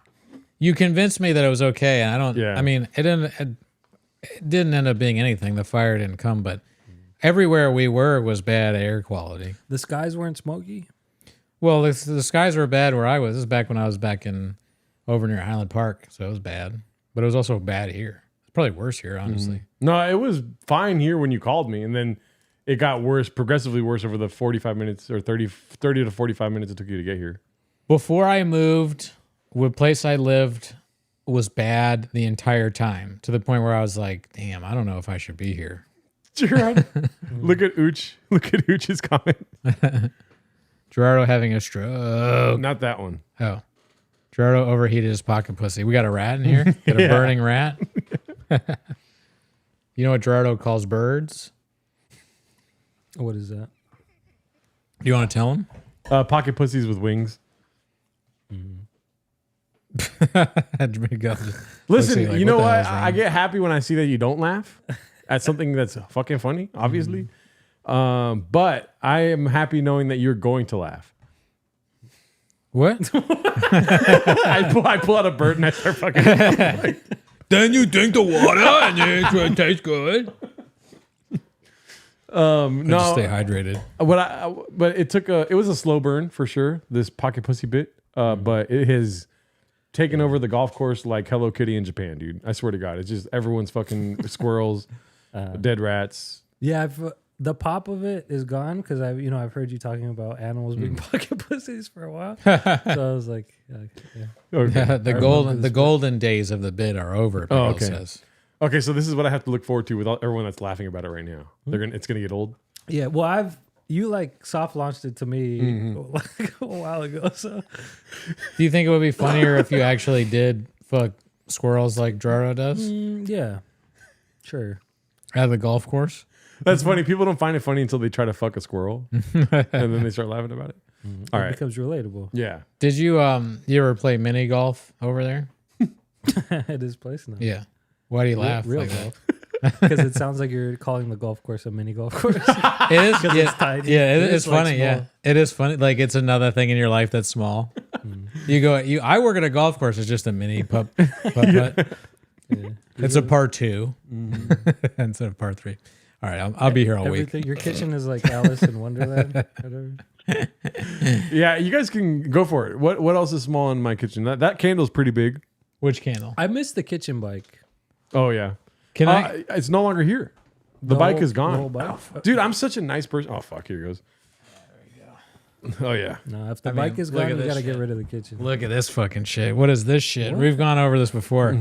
Speaker 1: You convinced me that it was okay, and I don't.
Speaker 2: Yeah.
Speaker 1: I mean, it didn't end up being anything. The fire didn't come, but everywhere we were was bad air quality.
Speaker 3: The skies weren't smoky.
Speaker 1: Well, the skies were bad where I was. This is back when I was back in over near Highland Park, so it was bad. But it was also bad here. It's probably worse here, honestly.
Speaker 2: No, it was fine here when you called me, and then it got worse, progressively worse over the 45 minutes or 30 to 45 minutes it took you to get here.
Speaker 1: Before I moved, the place I lived was bad the entire time, to the point where I was like, damn, I don't know if I should be here.
Speaker 2: Gerard, look at Ooch. Look at Ooch's comment.
Speaker 1: Gerardo having a stroke.
Speaker 2: Not that one.
Speaker 1: Oh. Gerardo overheated his pocket pussy. We got a rat in here? Got a burning rat? You know what Gerardo calls birds?
Speaker 3: What is that?
Speaker 1: Do you want to tell him?
Speaker 2: Pocket pussies with wings. Listen,
Speaker 1: like,
Speaker 2: you know
Speaker 1: what the
Speaker 2: what?
Speaker 1: hell's wrong?
Speaker 2: I get happy when I see that you don't laugh at something that's fucking funny, obviously. But I am happy knowing that you're going to laugh.
Speaker 1: What?
Speaker 2: I pull out a bird and I start fucking.
Speaker 1: Then you drink the water and it tastes good.
Speaker 2: No,
Speaker 1: Just stay hydrated.
Speaker 2: but it was a slow burn for sure. This pocket pussy bit, but it has taken over the golf course like Hello Kitty in Japan, dude. I swear to God, it's just everyone's fucking squirrels, dead rats.
Speaker 3: Yeah, the pop of it is gone because I've heard you talking about animals being pocket pussies for a while. So I was like, yeah.
Speaker 2: Okay.
Speaker 1: The golden days of the bit are over. People
Speaker 2: okay.
Speaker 1: says.
Speaker 2: Okay, so this is what I have to look forward to with everyone that's laughing about it right now. It's gonna get old.
Speaker 3: Yeah, well, you like soft launched it to me like a while ago. So,
Speaker 1: Do you think it would be funnier if you actually did fuck squirrels like Gerardo does
Speaker 3: yeah, sure.
Speaker 1: at the golf course?
Speaker 2: That's funny. People don't find it funny until they try to fuck a squirrel, and then they start laughing about it. All
Speaker 3: It
Speaker 2: right.
Speaker 3: becomes relatable.
Speaker 2: Yeah.
Speaker 1: Did you ever play mini golf over there?
Speaker 3: At his place now.
Speaker 1: Yeah. Why do you laugh
Speaker 3: Real
Speaker 1: like
Speaker 3: golf. Because it sounds like you're calling the golf course a mini golf course.
Speaker 1: that? It is. Yeah,
Speaker 3: it's tiny.
Speaker 1: yeah,
Speaker 3: It
Speaker 1: it's
Speaker 3: is, like,
Speaker 1: funny. Yeah,
Speaker 3: small.
Speaker 1: it is funny. Like it's another thing in your life that's small. I work at a golf course. It's just a mini putt.
Speaker 3: Yeah.
Speaker 1: It's a part 2 instead of part 3. All right, I'll be here all week.
Speaker 3: Everything. Your kitchen is like Alice in Wonderland. Whatever.
Speaker 2: Yeah, you guys can go for it. What else is small in my kitchen? That candle's pretty big.
Speaker 1: Which candle?
Speaker 3: I missed the kitchen bike.
Speaker 2: Oh yeah.
Speaker 1: Can I?
Speaker 2: It's no longer here. The bike is
Speaker 3: The
Speaker 2: gone.
Speaker 3: whole bike?
Speaker 2: Dude, I'm such a nice person. Oh fuck, here it goes. Oh yeah.
Speaker 3: No, if the
Speaker 1: I
Speaker 3: bike
Speaker 1: mean,
Speaker 3: is
Speaker 1: look
Speaker 3: gone,
Speaker 1: at
Speaker 3: you
Speaker 1: this
Speaker 3: gotta get
Speaker 1: shit.
Speaker 3: rid of the kitchen.
Speaker 1: Look at this fucking shit. What is this shit?
Speaker 3: What?
Speaker 1: We've gone over this before.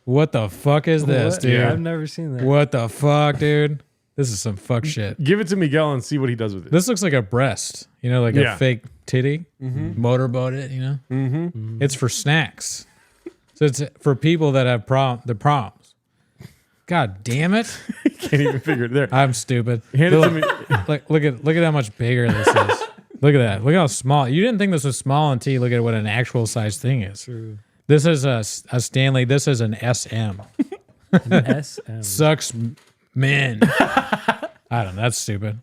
Speaker 1: What the fuck is this,
Speaker 3: What?
Speaker 1: dude?
Speaker 2: Yeah.
Speaker 3: I've never seen that.
Speaker 1: What the fuck, dude? This is some fuck shit.
Speaker 2: Give it to Miguel and see what he does with it.
Speaker 1: This looks like a breast. You know, like
Speaker 2: Yeah.
Speaker 1: a fake titty, motorboat it, you know? It's for snacks. So it's for people that have problems. God damn it.
Speaker 2: Can't even figure it there.
Speaker 1: I'm stupid.
Speaker 2: Hand it to me.
Speaker 1: Look at how much bigger this is. Look at that. Look how small. You didn't think this was small until you look at what an actual size thing is.
Speaker 3: True.
Speaker 1: This is a Stanley. This is an SM.
Speaker 3: SM.
Speaker 1: Sucks men. I don't know. That's stupid.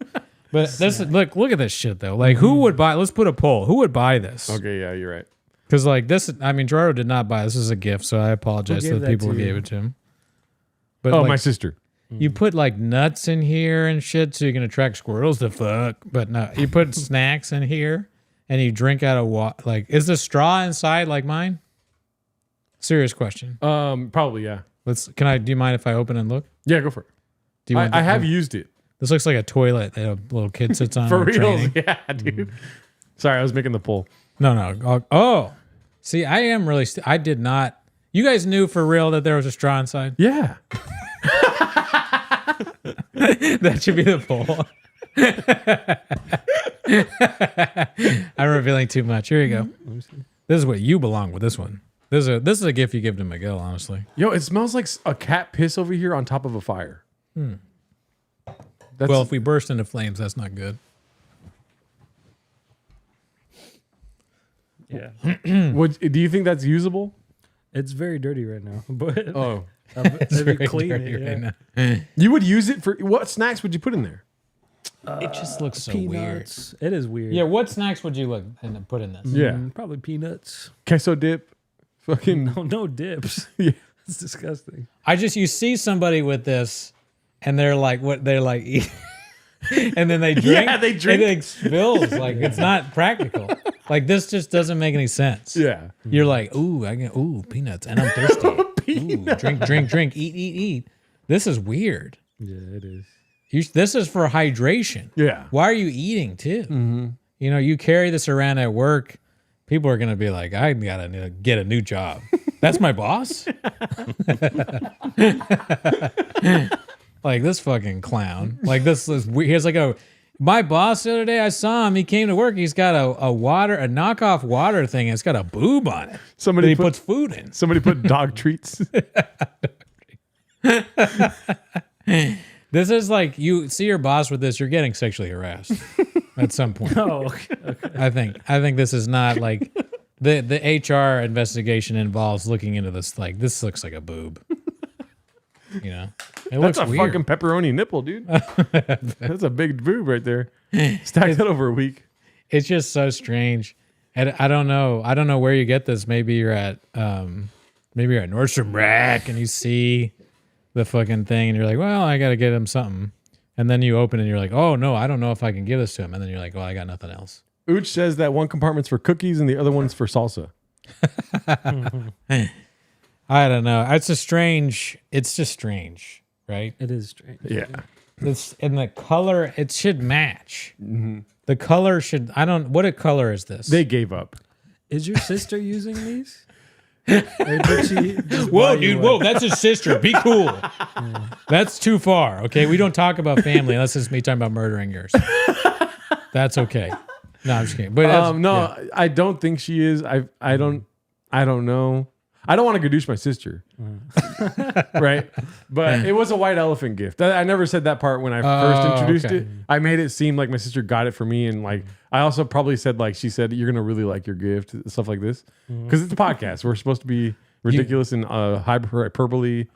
Speaker 1: But this is, look at this shit though. Like who would buy? Let's put a poll. Who would buy this?
Speaker 2: Okay, yeah, you're right.
Speaker 1: Because like this, I mean, Gerardo did not buy this. This is a gift, so I apologize
Speaker 3: Who
Speaker 1: to
Speaker 3: gave
Speaker 1: the
Speaker 3: that
Speaker 1: people
Speaker 3: to
Speaker 1: who
Speaker 3: you?
Speaker 1: gave it to him. But
Speaker 2: Oh,
Speaker 1: like,
Speaker 2: my sister.
Speaker 1: you put like nuts in here and shit, so you can attract squirrels to fuck. But no, you put snacks in here, and you drink out of water. Like, is the straw inside like mine? Serious question.
Speaker 2: Probably, yeah.
Speaker 1: Can I? Do you mind if I open and look?
Speaker 2: Yeah, go for it.
Speaker 1: Do you want?
Speaker 2: I have used it.
Speaker 1: This looks like a toilet that a little kid sits on.
Speaker 2: For
Speaker 1: in
Speaker 2: real.
Speaker 1: training.
Speaker 2: Yeah, dude. Sorry, I was making the poll.
Speaker 1: No. Oh, see, I am really. I did not. You guys knew for real that there was a straw inside.
Speaker 2: Yeah.
Speaker 1: That should be the poll. I'm revealing too much. Here you go. This is what you belong with. This one. This is a gift you give to Miguel. Honestly.
Speaker 2: Yo, it smells like a cat piss over here on top of a fire. That's,
Speaker 1: Well, if we burst into flames, that's not good.
Speaker 3: Yeah.
Speaker 2: do you think that's usable?
Speaker 3: It's very dirty right now, but
Speaker 2: Oh.
Speaker 1: It's
Speaker 3: if you
Speaker 1: very
Speaker 3: clean
Speaker 1: dirty
Speaker 3: it,
Speaker 1: right
Speaker 3: yeah.
Speaker 1: now.
Speaker 2: You would use it for what snacks would you put in there?
Speaker 1: It just looks so weird.
Speaker 3: Peanuts. It is weird.
Speaker 1: Yeah, what snacks would you look and put in this?
Speaker 2: Yeah.
Speaker 3: Probably peanuts.
Speaker 2: Queso dip. Fucking
Speaker 3: No dips.
Speaker 2: yeah.
Speaker 3: It's disgusting.
Speaker 1: You see somebody with this, and they're like, what they're like, and then they drink.
Speaker 2: Yeah, they drink.
Speaker 1: And it spills. Like it's not practical. Like this just doesn't make any sense.
Speaker 2: Yeah.
Speaker 1: You're like, ooh, peanuts, and I'm thirsty. Ooh, drink, eat. This is weird.
Speaker 3: Yeah, it is.
Speaker 1: This is for hydration.
Speaker 2: Yeah.
Speaker 1: Why are you eating too? You know, you carry this around at work. People are gonna be like, I gotta get a new job. That's my boss. Like this fucking clown. Like this is weird. He has like my boss the other day. I saw him. He came to work. He's got a knockoff water thing. And it's got a boob on it.
Speaker 2: Somebody
Speaker 1: He puts food in.
Speaker 2: Somebody put dog treats.
Speaker 1: This is like you see your boss with this. You're getting sexually harassed at some point.
Speaker 3: Oh, okay.
Speaker 1: I think this is not like the HR investigation involves looking into this. Like this looks like a boob. You know, it
Speaker 2: That's
Speaker 1: looks
Speaker 2: a
Speaker 1: weird.
Speaker 2: fucking pepperoni nipple, dude. That's a big boob right there. Stack that over a week.
Speaker 1: It's just so strange. And I don't know. I don't know where you get this. Maybe you're at Nordstrom Rack and you see the fucking thing and you're like, well, I got to get him something. And then you open it and you're like, oh no, I don't know if I can give this to him. And then you're like, well, I got nothing else.
Speaker 2: Ooch says that one compartment's for cookies and the other one's for salsa.
Speaker 1: I don't know. It's just strange, right?
Speaker 3: It is strange.
Speaker 2: Yeah.
Speaker 1: This and the color, it should match. The color should. What color is this?
Speaker 2: They gave up.
Speaker 3: Is your sister using these? Or did she just
Speaker 1: Whoa,
Speaker 3: buy you
Speaker 1: dude!
Speaker 3: one?
Speaker 1: Whoa, that's his sister. Be cool. That's too far. Okay, we don't talk about family unless it's me talking about murdering yours. That's okay. No, I'm just kidding. But
Speaker 2: I don't think she is. I don't know. I don't want to gadoosh my sister, right? But it was a white elephant gift. I never said that part when I first introduced
Speaker 1: okay.
Speaker 2: it. I made it seem like my sister got it for me, and like I also probably said like she said you're gonna really like your gift, stuff like this, because it's a podcast. We're supposed to be ridiculous and hyperbole.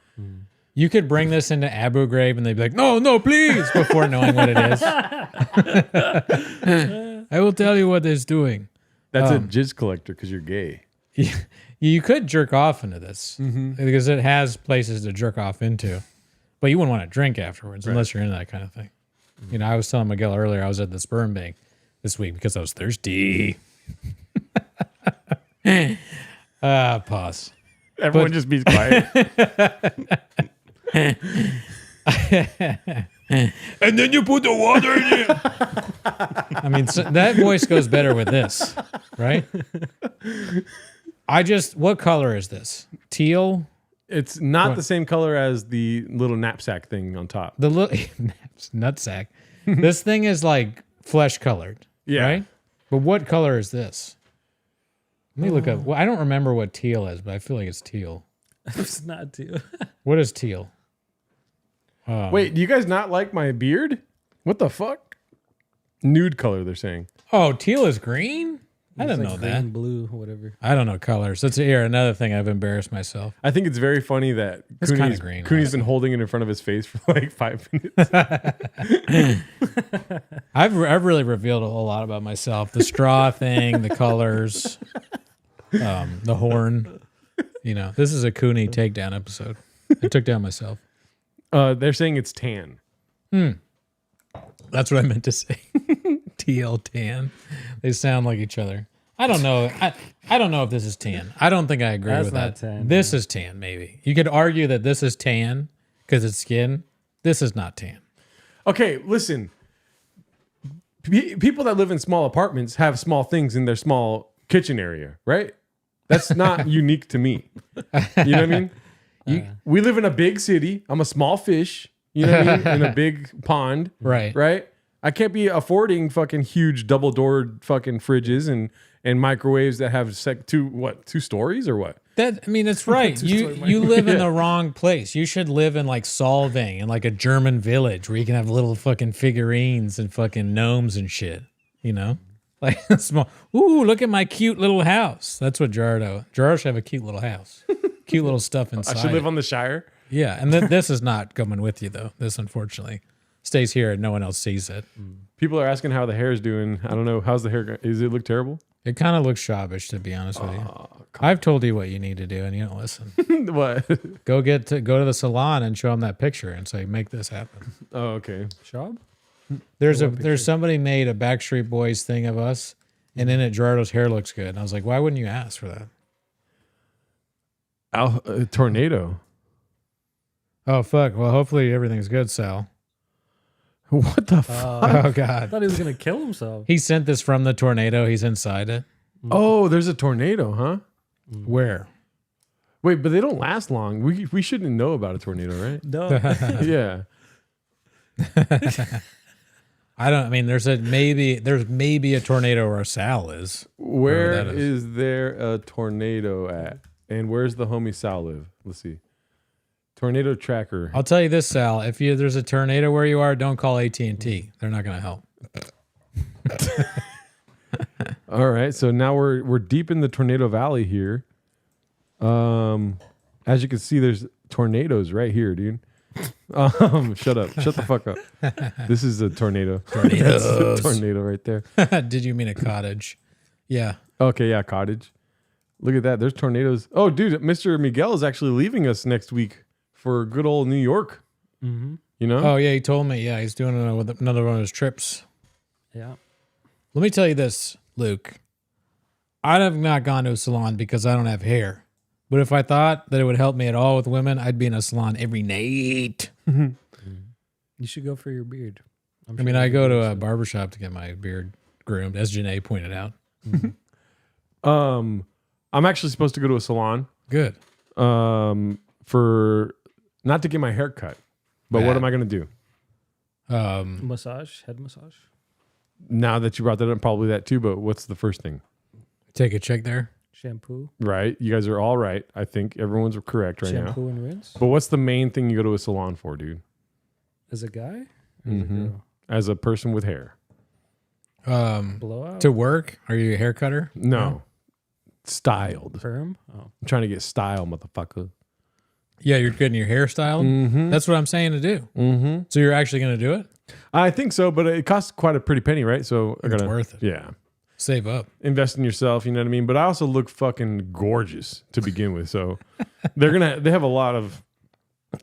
Speaker 1: you could bring this into Abu Ghraib and they'd be like, no, please, before knowing what it is. I will tell you what it's doing.
Speaker 2: That's a jizz collector because you're gay.
Speaker 1: You could jerk off into this because it has places to jerk off into, but you wouldn't want to drink afterwards unless you're into that kind of thing. You know, I was telling Miguel earlier I was at the sperm bank this week because I was thirsty. Pause.
Speaker 2: Everyone just be quiet.
Speaker 1: And then you put the water in it. I mean, that voice goes better with this, right? What color is this? Teal?
Speaker 2: It's not the same color as the little knapsack thing on top.
Speaker 1: The little nutsack. This thing is like flesh colored,
Speaker 2: Yeah.
Speaker 1: right? But what color is this? Let me look up. Well, I don't remember what teal is, but I feel like it's teal.
Speaker 3: It's not teal.
Speaker 1: What is teal?
Speaker 2: Wait, do you guys not like my beard? What the fuck? Nude color, they're saying.
Speaker 1: Oh, teal is green? I didn't know that.
Speaker 3: Green, blue, whatever.
Speaker 1: I don't know colors. That's here another thing I've embarrassed myself.
Speaker 2: I think it's very funny that
Speaker 1: It's kinda green,
Speaker 2: Cooney's been holding it in front of his face for like 5 minutes.
Speaker 1: I've really revealed a whole lot about myself. The straw thing, the colors, the horn. You know, this is a Cooney takedown episode. I took down myself.
Speaker 2: They're saying it's tan.
Speaker 1: That's what I meant to say. Teal, tan. They sound like each other. I don't know. I don't know if this is tan. I don't think I agree
Speaker 3: That's
Speaker 1: with
Speaker 3: not
Speaker 1: that.
Speaker 3: tan,
Speaker 1: This is tan, maybe. You could argue that this is tan because it's skin. This is not tan.
Speaker 2: Okay, listen. People that live in small apartments have small things in their small kitchen area, right? That's not unique to me. You know what I mean? We live in a big city. I'm a small fish. You know what I mean? In a big pond.
Speaker 1: Right.
Speaker 2: Right? I can't be affording fucking huge double-doored fucking fridges and microwaves that have two stories or what?
Speaker 1: It's right. You live in the wrong place. You should live in like Solvang, in like a German village where you can have little fucking figurines and fucking gnomes and shit. You know? Like small. Ooh, look at my cute little house. That's what Gerardo should have, a cute little house. Cute little stuff inside.
Speaker 2: I should live on the Shire.
Speaker 1: Yeah, and this is not coming with you though. This unfortunately stays here and no one else sees it.
Speaker 2: People are asking how the hair is doing. I don't know. How's the hair? Does it look terrible?
Speaker 1: It kind of looks shobbish, to be honest with you. I've told you what you need to do, and you don't listen.
Speaker 2: What?
Speaker 1: Go to the salon and show them that picture and say, "Make this happen."
Speaker 2: Oh, okay.
Speaker 3: Shab?
Speaker 1: There's somebody made a Backstreet Boys thing of us, and in it, Gerardo's hair looks good. And I was like, why wouldn't you ask for that?
Speaker 2: Tornado.
Speaker 1: Oh fuck! Well, hopefully everything's good, Sal.
Speaker 2: What the fuck?
Speaker 1: Oh
Speaker 3: I
Speaker 1: god!
Speaker 3: thought he was gonna kill himself.
Speaker 1: He sent this from the tornado. He's inside it.
Speaker 2: Oh, there's a tornado, huh?
Speaker 1: Where?
Speaker 2: Wait, but they don't last long. We shouldn't know about a tornado, right?
Speaker 3: No.
Speaker 2: Yeah.
Speaker 1: There's maybe a tornado where Sal is.
Speaker 2: Where
Speaker 1: that is.
Speaker 2: is there a tornado at? And where's the homie Sal live? Let's see. Tornado tracker.
Speaker 1: I'll tell you this, Sal. If there's a tornado where you are, don't call AT&T. They're not going to help.
Speaker 2: All right, so now we're deep in the tornado valley here. As you can see, there's tornadoes right here, dude. Shut up. Shut the fuck up. This is a tornado. That's a tornado right there.
Speaker 1: Did you mean a cottage? Yeah.
Speaker 2: Okay, yeah, cottage. Look at that. There's tornadoes. Oh, dude, Mr. Miguel is actually leaving us next week for good old New York.
Speaker 3: Mm-hmm.
Speaker 2: You know?
Speaker 1: Oh, yeah, he told me. Yeah, he's doing another one of his trips.
Speaker 3: Yeah.
Speaker 1: Let me tell you this, Luke. I'd have not gone to a salon because I don't have hair. But if I thought that it would help me at all with women, I'd be in a salon every night.
Speaker 3: You should go for your beard.
Speaker 1: I go to a barbershop to get my beard groomed, as Janae pointed out.
Speaker 2: I'm actually supposed to go to a salon.
Speaker 1: Good.
Speaker 2: For not to get my hair cut. But what
Speaker 1: Bad.
Speaker 2: am I going to do?
Speaker 3: Head massage.
Speaker 2: Now that you brought that up, probably that too, but what's the first thing?
Speaker 1: Take a check there.
Speaker 3: Shampoo.
Speaker 2: Right. You guys are all right. I think everyone's correct right now.
Speaker 3: Shampoo and rinse.
Speaker 2: But what's the main thing you go to a salon for, dude?
Speaker 3: As a guy? Or
Speaker 2: Mhm.
Speaker 3: as a girl?
Speaker 2: As a person with hair?
Speaker 3: Blowout?
Speaker 1: To work? Are you a hair cutter?
Speaker 2: No. Styled.
Speaker 3: Perm? Oh.
Speaker 2: I'm trying to get style, motherfucker.
Speaker 1: Yeah, you're getting your hair styled?
Speaker 2: Mm-hmm.
Speaker 1: That's what I'm saying to do.
Speaker 2: Mm-hmm.
Speaker 1: So you're actually going to do it?
Speaker 2: I think so, but it costs quite a pretty penny, right? So I
Speaker 1: It's
Speaker 2: gotta,
Speaker 1: worth it.
Speaker 2: yeah,
Speaker 1: Save up.
Speaker 2: invest in yourself. You know what I mean? But I also look fucking gorgeous to begin with, so they have a lot of.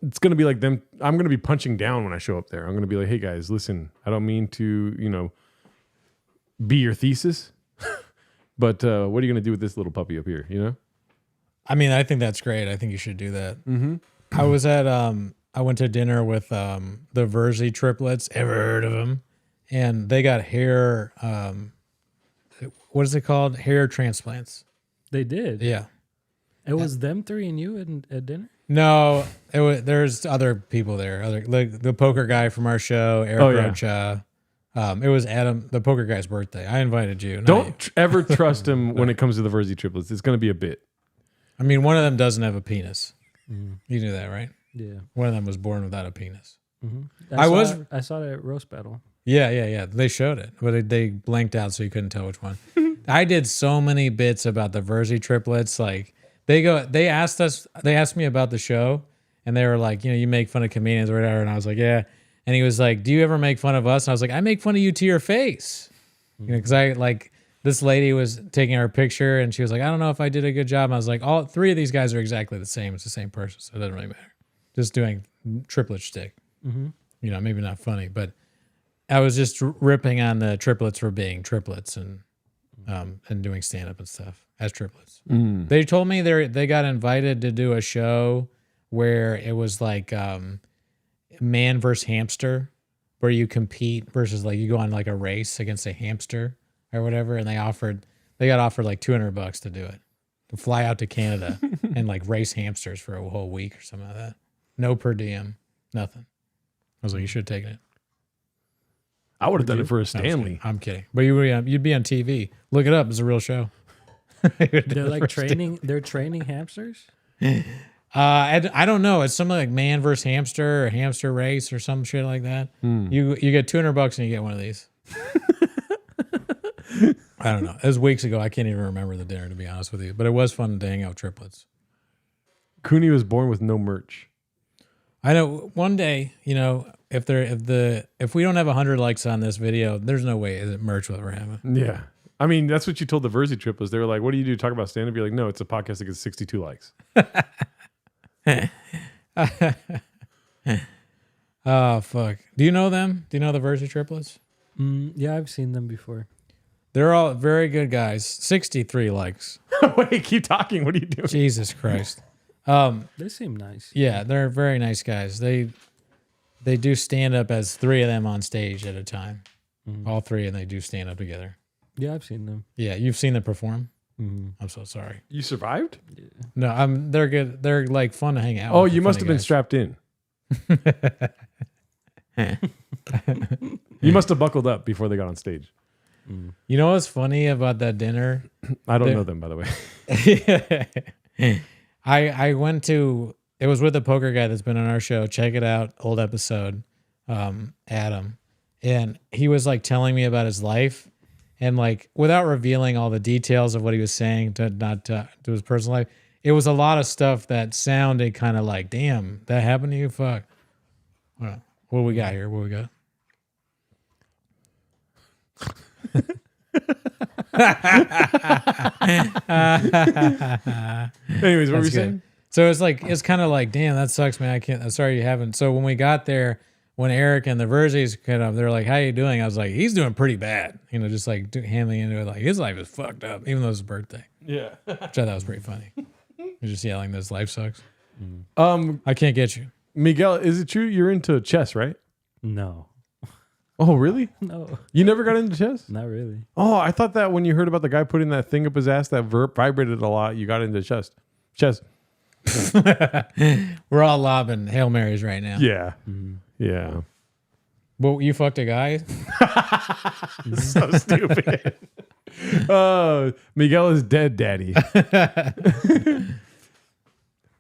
Speaker 2: It's gonna be like them. I'm gonna be punching down when I show up there. I'm gonna be like, hey guys, listen, I don't mean to, be your thesis, but what are you gonna do with this little puppy up here? You know?
Speaker 1: I think that's great. I think you should do that.
Speaker 2: Mm-hmm.
Speaker 1: I went to dinner with the Verzi triplets. Ever heard of them? And they got hair. What is it called? Hair transplants.
Speaker 3: They did.
Speaker 1: Yeah.
Speaker 3: It was them three and you at dinner?
Speaker 1: No, there's other people there. Like the poker guy from our show, Eric
Speaker 2: Oh, yeah.
Speaker 1: Rocha. It was Adam, the poker guy's birthday. I invited you.
Speaker 2: Don't ever trust him when it comes to the Verzi triplets. It's going to be a bit.
Speaker 1: I mean, one of them doesn't have a penis. You knew that, right?
Speaker 3: Yeah.
Speaker 1: One of them was born without a penis.
Speaker 3: I saw that at roast battle.
Speaker 1: Yeah. They showed it, but they blanked out so you couldn't tell which one. I did so many bits about the Verzi triplets. Like they asked me about the show, and they were like, you make fun of comedians or whatever, and I was like, yeah. And he was like, do you ever make fun of us? And I was like, I make fun of you to your face, because I like. This lady was taking our picture, and she was like, I don't know if I did a good job. And I was like, all three of these guys are exactly the same. It's the same person, so it doesn't really matter. Just doing triplet shtick. Maybe not funny, but I was just ripping on the triplets for being triplets and doing stand-up and stuff as triplets. They told me they got invited to do a show where it was like man versus hamster, where you compete versus like you go on like a race against a hamster or whatever, and they got offered like $200 to do it, to fly out to Canada and like race hamsters for a whole week or something like that. No per diem, nothing. I was like, you should have taken it.
Speaker 2: I would have done it for a Stanley.
Speaker 1: I'm kidding. But you'd be on TV. Look it up. It's a real show.
Speaker 3: They're like training. They're training hamsters.
Speaker 1: I don't know. It's something like man versus hamster or hamster race or some shit like that. You get $200 and you get one of these. I don't know. It was weeks ago. I can't even remember the dinner, to be honest with you. But it was fun to hang out with triplets.
Speaker 2: Cooney was born with no merch.
Speaker 1: I know. One day, if we don't have 100 likes on this video, there's no way that merch will ever happen.
Speaker 2: Yeah. I mean, that's what you told the Verzi triplets. They were like, what do you do? Talk about stand-up? You're like, no, it's a podcast that gets 62 likes.
Speaker 1: Oh, fuck. Do you know them? Do you know the Verzi triplets?
Speaker 3: Yeah, I've seen them before.
Speaker 1: They're all very good guys. 63 likes.
Speaker 2: Wait, keep talking. What are you doing?
Speaker 1: Jesus Christ.
Speaker 3: They seem nice.
Speaker 1: Yeah, they're very nice guys. They do stand up as three of them on stage at a time. All three, and they do stand up together.
Speaker 3: Yeah, I've seen them.
Speaker 1: Yeah, you've seen them perform? I'm so sorry.
Speaker 2: You survived?
Speaker 3: Yeah.
Speaker 1: No, they're good. They're like fun to hang out
Speaker 2: Oh,
Speaker 1: with.
Speaker 2: you must have been
Speaker 1: guys.
Speaker 2: strapped in. You must have buckled up before they got on stage.
Speaker 1: You know what's funny about that dinner?
Speaker 2: I don't know them, by the way.
Speaker 1: I went to, it was with a poker guy that's been on our show. Check it out. Old episode. Adam. And he was like telling me about his life, and like without revealing all the details of what he was saying to his personal life, it was a lot of stuff that sounded kind of like, damn, that happened to you? Fuck. What do we got here? What do we got?
Speaker 2: Anyways, what were you
Speaker 1: That's
Speaker 2: saying?
Speaker 1: good. So it's kind of like, damn, that sucks, man. I'm sorry you haven't. So when we got there, when Eric and the Verzis kind of, they're like, how you doing? I was like, he's doing pretty bad. Just like handling into it. Like his life is fucked up, even though it's his birthday.
Speaker 2: Yeah.
Speaker 1: Which I thought was pretty funny. You're just yelling, this life sucks.
Speaker 2: I
Speaker 1: can't get you.
Speaker 2: Miguel, is it true you're into chess, right?
Speaker 3: No.
Speaker 2: Oh, really?
Speaker 3: No,
Speaker 2: You never got into chess?
Speaker 3: not really.
Speaker 2: Oh, I thought that when you heard about the guy putting that thing up his ass that vibrated a lot, you got into chess. Chess.
Speaker 1: We're all lobbing Hail Marys right now.
Speaker 2: Yeah. Yeah.
Speaker 1: Well, you fucked a guy?
Speaker 2: So stupid. Miguel is dead, daddy.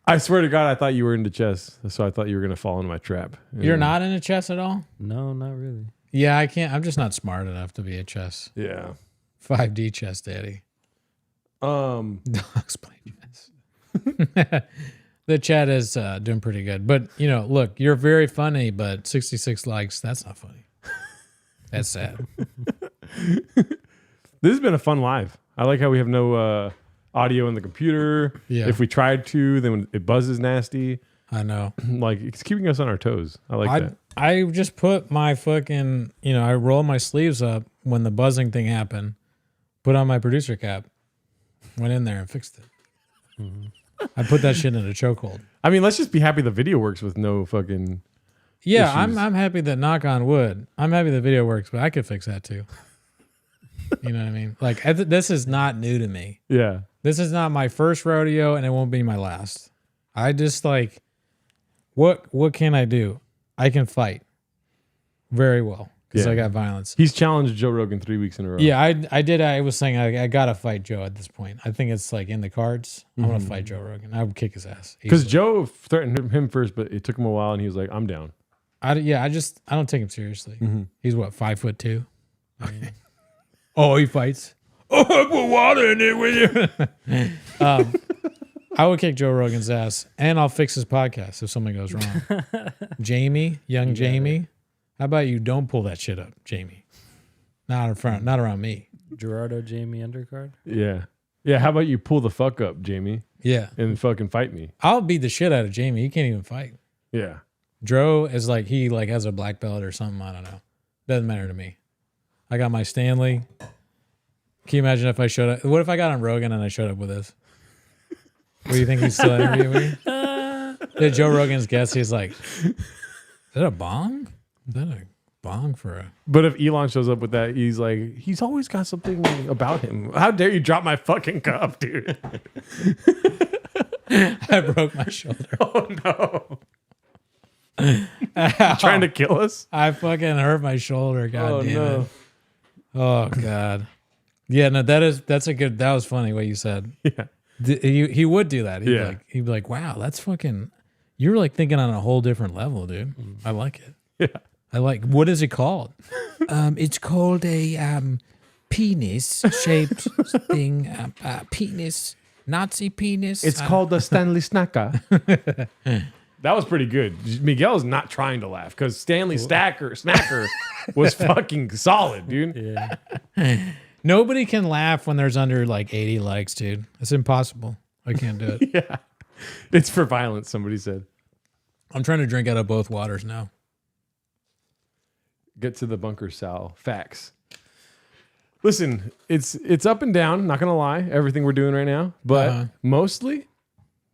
Speaker 2: I swear to God, I thought you were into chess, so I thought you were going to fall into my trap.
Speaker 1: You're not into chess at all?
Speaker 3: No, not really.
Speaker 1: Yeah, I can't. I'm just not smart enough to be a chess.
Speaker 2: Yeah.
Speaker 1: 5D chess daddy. Dogs play chess. The chat is doing pretty good. But, look, you're very funny, but 66 likes, that's not funny. That's sad.
Speaker 2: This has been a fun live. I like how we have no audio in the computer.
Speaker 1: Yeah.
Speaker 2: If we tried to, then it buzzes nasty.
Speaker 1: I know.
Speaker 2: Like, it's keeping us on our toes. I like that.
Speaker 1: I just put my fucking, I rolled my sleeves up when the buzzing thing happened, put on my producer cap, went in there and fixed it. I put that shit in a chokehold.
Speaker 2: I mean, let's just be happy the video works with no fucking
Speaker 1: Yeah,
Speaker 2: issues.
Speaker 1: I'm happy that, knock on wood, I'm happy the video works, but I could fix that too. You know what I mean? Like, this is not new to me.
Speaker 2: Yeah.
Speaker 1: This is not my first rodeo, and it won't be my last. I just what can I do? I can fight very well because
Speaker 2: Yeah.
Speaker 1: I got violence.
Speaker 2: He's challenged Joe Rogan 3 weeks in a row.
Speaker 1: Yeah, I did. I was saying I gotta fight Joe at this point. I think it's like in the cards. I'm gonna fight Joe Rogan. I would kick his ass
Speaker 2: Because
Speaker 1: easily.
Speaker 2: Joe threatened him first, but it took him a while, and he was like, "I'm down."
Speaker 1: I don't take him seriously. He's what, 5'2". Oh, he fights. Oh, I put water in it with you. I would kick Joe Rogan's ass, and I'll fix his podcast if something goes wrong. Jamie, young Jamie, how about you don't pull that shit up, Jamie? Not in front, not around me.
Speaker 3: Gerardo Jamie undercard.
Speaker 2: Yeah. Yeah. How about you pull the fuck up, Jamie,
Speaker 1: Yeah,
Speaker 2: and fucking fight me?
Speaker 1: I'll beat the shit out of Jamie. He can't even fight.
Speaker 2: Yeah.
Speaker 1: Dro is like he like has a black belt or something. I don't know. Doesn't matter to me. I got my Stanley. Can you imagine if I showed up? What if I got on Rogan and I showed up with this? What do you think he's still interviewing me? Did Joe Rogan's guest? He's like, "Is that a bong? Is that a bong for a?"
Speaker 2: But if Elon shows up with that, he's like, he's always got something about him. How dare you drop my fucking cup, dude?
Speaker 1: I broke my shoulder.
Speaker 2: Oh no. Trying to kill us?
Speaker 1: I fucking hurt my shoulder. God damn it. Oh God. Yeah, no, that's a good. That was funny what you said.
Speaker 2: Yeah.
Speaker 1: He would do that.
Speaker 2: Yeah.
Speaker 1: He'd be like, wow, that's fucking. You're like thinking on a whole different level, dude. I like it.
Speaker 2: Yeah.
Speaker 1: I like. What is it called? It's called a penis shaped thing. Penis, Nazi penis.
Speaker 2: It's called the Stanley Snacker. That was pretty good. Miguel's not trying to laugh because Stanley Snacker was fucking solid, dude.
Speaker 3: Yeah.
Speaker 1: Nobody can laugh when there's under like 80 likes, dude. It's impossible. I can't do it.
Speaker 2: Yeah. It's for violence, somebody said.
Speaker 1: I'm trying to drink out of both waters now.
Speaker 2: Get to the bunker, Sal. Facts. Listen, it's up and down, not gonna lie, everything we're doing right now, but mostly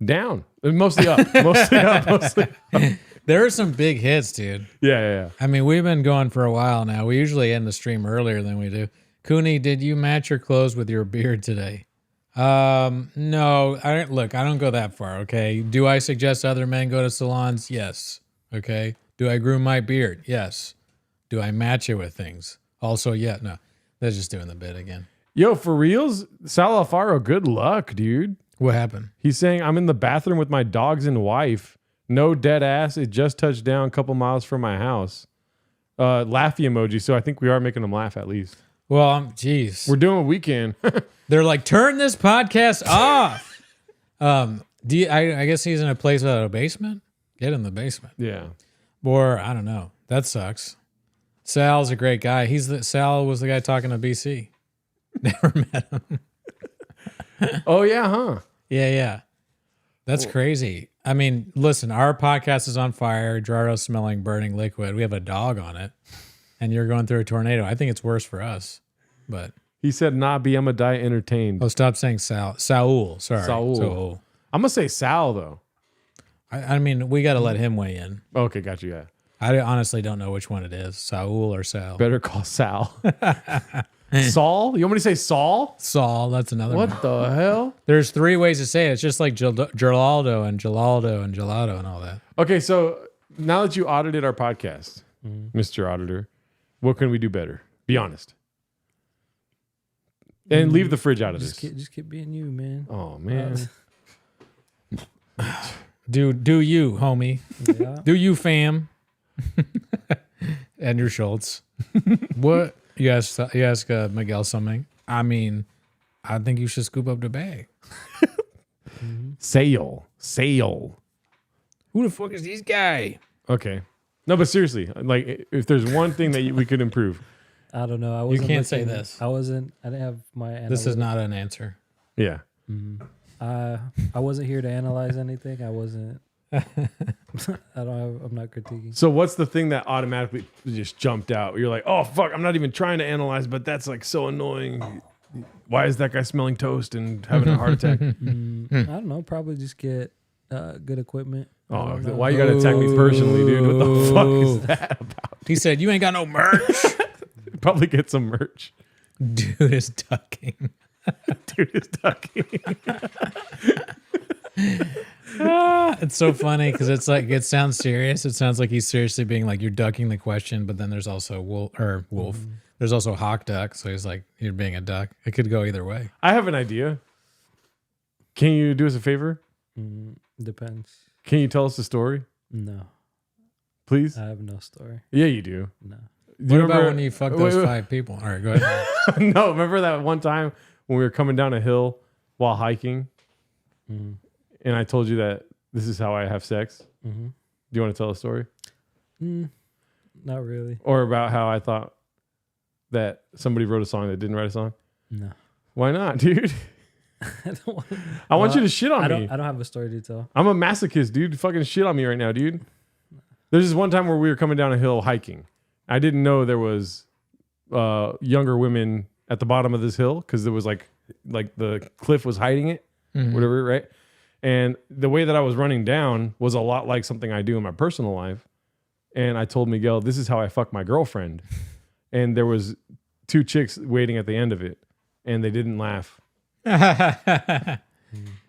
Speaker 2: down. Mostly up. Mostly up. Mostly up.
Speaker 1: There are some big hits, dude.
Speaker 2: Yeah.
Speaker 1: I mean, we've been going for a while now. We usually end the stream earlier than we do. Cooney, did you match your clothes with your beard today? No. I don't go that far, okay? Do I suggest other men go to salons? Yes. Okay. Do I groom my beard? Yes. Do I match it with things? Also, yeah. No. They're just doing the bit again.
Speaker 2: Yo, for reals, Sal Alfaro, good luck, dude.
Speaker 1: What happened?
Speaker 2: He's saying, I'm in the bathroom with my dogs and wife. No dead ass. It just touched down a couple miles from my house. Laughy emoji. So I think we are making them laugh at least.
Speaker 1: Well, geez.
Speaker 2: We're doing what we can.
Speaker 1: They're like, turn this podcast off. I guess he's in a place without a basement. Get in the basement.
Speaker 2: Yeah.
Speaker 1: Or I don't know. That sucks. Sal's a great guy. Sal was the guy talking to BC. Never met him.
Speaker 2: Oh, yeah, huh?
Speaker 1: Yeah. That's crazy. I mean, listen, our podcast is on fire. Gerardo's smelling burning liquid. We have a dog on it. And you're going through a tornado. I think it's worse for us. But
Speaker 2: He said, nah, B, I'm going to die entertained.
Speaker 1: stop saying Sal. Saul. Sorry.
Speaker 2: Saul. I'm going to say Sal, though.
Speaker 1: I mean, we got to let him weigh in.
Speaker 2: Okay, got you, yeah.
Speaker 1: I honestly don't know which one it is, Saul or Sal.
Speaker 2: Better call Sal. Saul? You want me to say Saul?
Speaker 1: Saul, that's another one.
Speaker 2: What the hell?
Speaker 1: There's 3 ways to say it. It's just like Geraldo and Gelaldo and Gelato and all that.
Speaker 2: Okay, so now that you audited our podcast, Mr. Auditor, what can we do better? Be honest. And leave the fridge out of this.
Speaker 3: Just keep being you, man.
Speaker 2: Oh, man.
Speaker 1: Do you, homie.
Speaker 3: Yeah.
Speaker 1: Do you, fam. Andrew Schultz. What? You ask Miguel something. I mean, I think you should scoop up the bag.
Speaker 2: Sale.
Speaker 1: Who the fuck is this guy?
Speaker 2: Okay. No, but seriously, like, if there's one thing that we could improve.
Speaker 3: I don't know. I
Speaker 1: You
Speaker 3: wasn't
Speaker 1: can't say
Speaker 3: looking-
Speaker 1: this.
Speaker 3: I didn't have my.
Speaker 1: This is
Speaker 3: analytics.
Speaker 1: not an answer.
Speaker 2: Yeah.
Speaker 3: I wasn't here to analyze anything. I wasn't. I'm not critiquing.
Speaker 2: So what's the thing that automatically just jumped out? You're like, oh, fuck, I'm not even trying to analyze, but that's like so annoying. Why is that guy smelling toast and having a heart attack?
Speaker 3: I don't know. Probably just get good equipment. I
Speaker 2: Oh,
Speaker 3: don't know.
Speaker 2: why you gotta attack me personally, dude? What the fuck is that about?
Speaker 1: He said, you ain't got no merch.
Speaker 2: Probably get some merch.
Speaker 1: Dude is ducking.
Speaker 2: Dude is ducking.
Speaker 1: It's so funny because it's like it sounds serious. It sounds like he's seriously being like you're ducking the question, but then there's also wolf. There's also hawk duck, so he's like you're being a duck. It could go either way.
Speaker 2: I have an idea. Can you do us a favor?
Speaker 3: Depends.
Speaker 2: Can you tell us the story,
Speaker 3: No,
Speaker 2: please?
Speaker 3: I have no story.
Speaker 2: Yeah, you do.
Speaker 3: No.
Speaker 2: Do you
Speaker 1: What about
Speaker 2: remember
Speaker 1: when you fuck those 5 people? All right, go ahead.
Speaker 2: No, remember that one time when we were coming down a hill while hiking, and I told you that this is how I have sex.
Speaker 3: Mm-hmm.
Speaker 2: Do you want to tell a story,
Speaker 3: Not really.
Speaker 2: or about how I thought that somebody wrote a song that didn't write a song?
Speaker 3: No.
Speaker 2: Why not, dude?
Speaker 3: I don't want.
Speaker 2: I want you to shit on me.
Speaker 3: I don't have a story to tell.
Speaker 2: I'm a masochist, dude. Fucking shit on me right now, dude. There's this one time where we were coming down a hill hiking. I didn't know there was younger women at the bottom of this hill because there was like the cliff was hiding it, whatever, right? And the way that I was running down was a lot like something I do in my personal life. And I told Miguel, this is how I fuck my girlfriend. And there was 2 chicks waiting at the end of it, and they didn't laugh.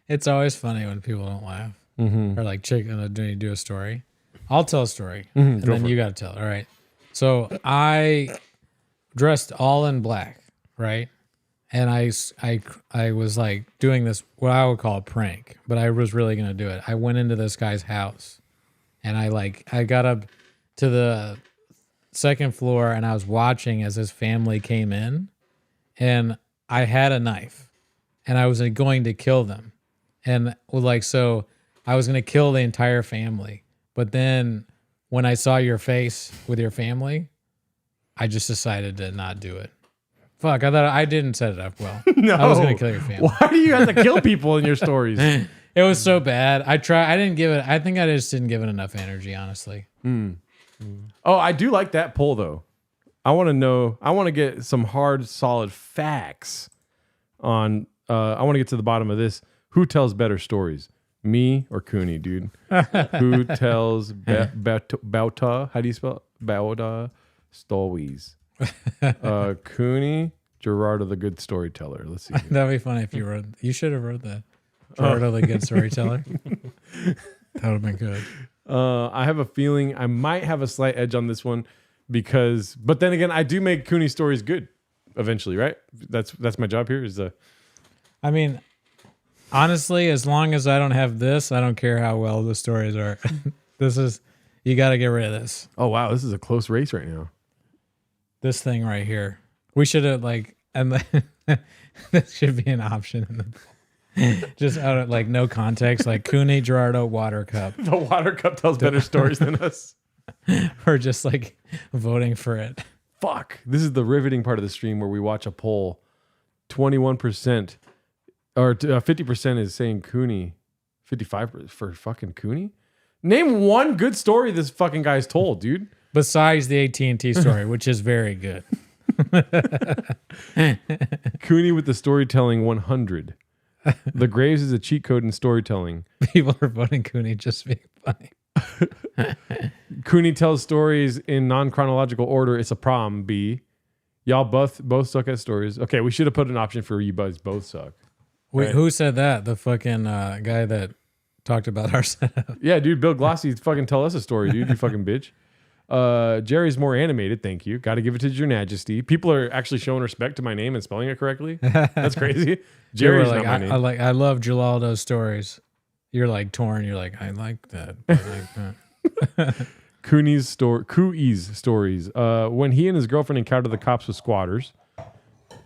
Speaker 1: It's always funny when people don't laugh or like do you do a story? I'll tell a story and then you got to tell it. All right. So I dressed all in black, right? And I was like doing this, what I would call a prank, but I was really going to do it. I went into this guy's house and I got up to the 2nd floor and I was watching as his family came in and I had a knife and I was going to kill them. And so I was going to kill the entire family. But then when I saw your face with your family, I just decided to not do it. Fuck, I thought I didn't set it up well.
Speaker 2: No.
Speaker 1: I was going to kill your family.
Speaker 2: Why do you have to kill people in your stories?
Speaker 1: It was so bad. I think I just didn't give it enough energy, honestly.
Speaker 2: Oh, I do like that poll though. I want to get some hard, solid facts on, I want to get to the bottom of this. Who tells better stories? Me or Cooney, dude? Who tells Bauta? How do you spell it? Bauta stories. Cooney, Gerardo the good storyteller. Let's see.
Speaker 1: That'd be funny if you wrote. You should have wrote that. Gerardo the good storyteller. That would have been good.
Speaker 2: I have a feeling I might have a slight edge on this one but then again, I do make Cooney stories good eventually, right? That's my job here.
Speaker 1: I mean, honestly, as long as I don't have this, I don't care how well the stories are. You got to get rid of this.
Speaker 2: Oh wow, this is a close race right now.
Speaker 1: This thing right here. We should have this should be an option in the just out of no context, like Cooney, Gerardo, Water Cup.
Speaker 2: The Water Cup tells better stories than us.
Speaker 1: Or just voting for it.
Speaker 2: Fuck. This is the riveting part of the stream where we watch a poll. 21% or 50% is saying Cooney. 55% for fucking Cooney? Name one good story this fucking guy's told, dude.
Speaker 1: Besides the AT&T story, which is very good.
Speaker 2: Cooney with the storytelling 100. The Graves is a cheat code in storytelling.
Speaker 1: People are voting Cooney just being funny.
Speaker 2: Cooney tells stories in non-chronological order. It's a problem, B. Y'all both suck at stories. Okay, we should have put an option for you guys both suck.
Speaker 1: Wait,
Speaker 2: right?
Speaker 1: Who said that? The fucking guy that talked about our setup.
Speaker 2: Yeah, dude, Bill Glossy, fucking tell us a story, dude, you fucking bitch. Jerry's more animated, thank you. Got to give it to Your Majesty. People are actually showing respect to my name and spelling it correctly. That's crazy. Jerry's not my name.
Speaker 1: I love Gelaldo's stories. You're torn. You're I like that. I like that.
Speaker 2: Cooney's stories. When he and his girlfriend encountered the cops with squatters.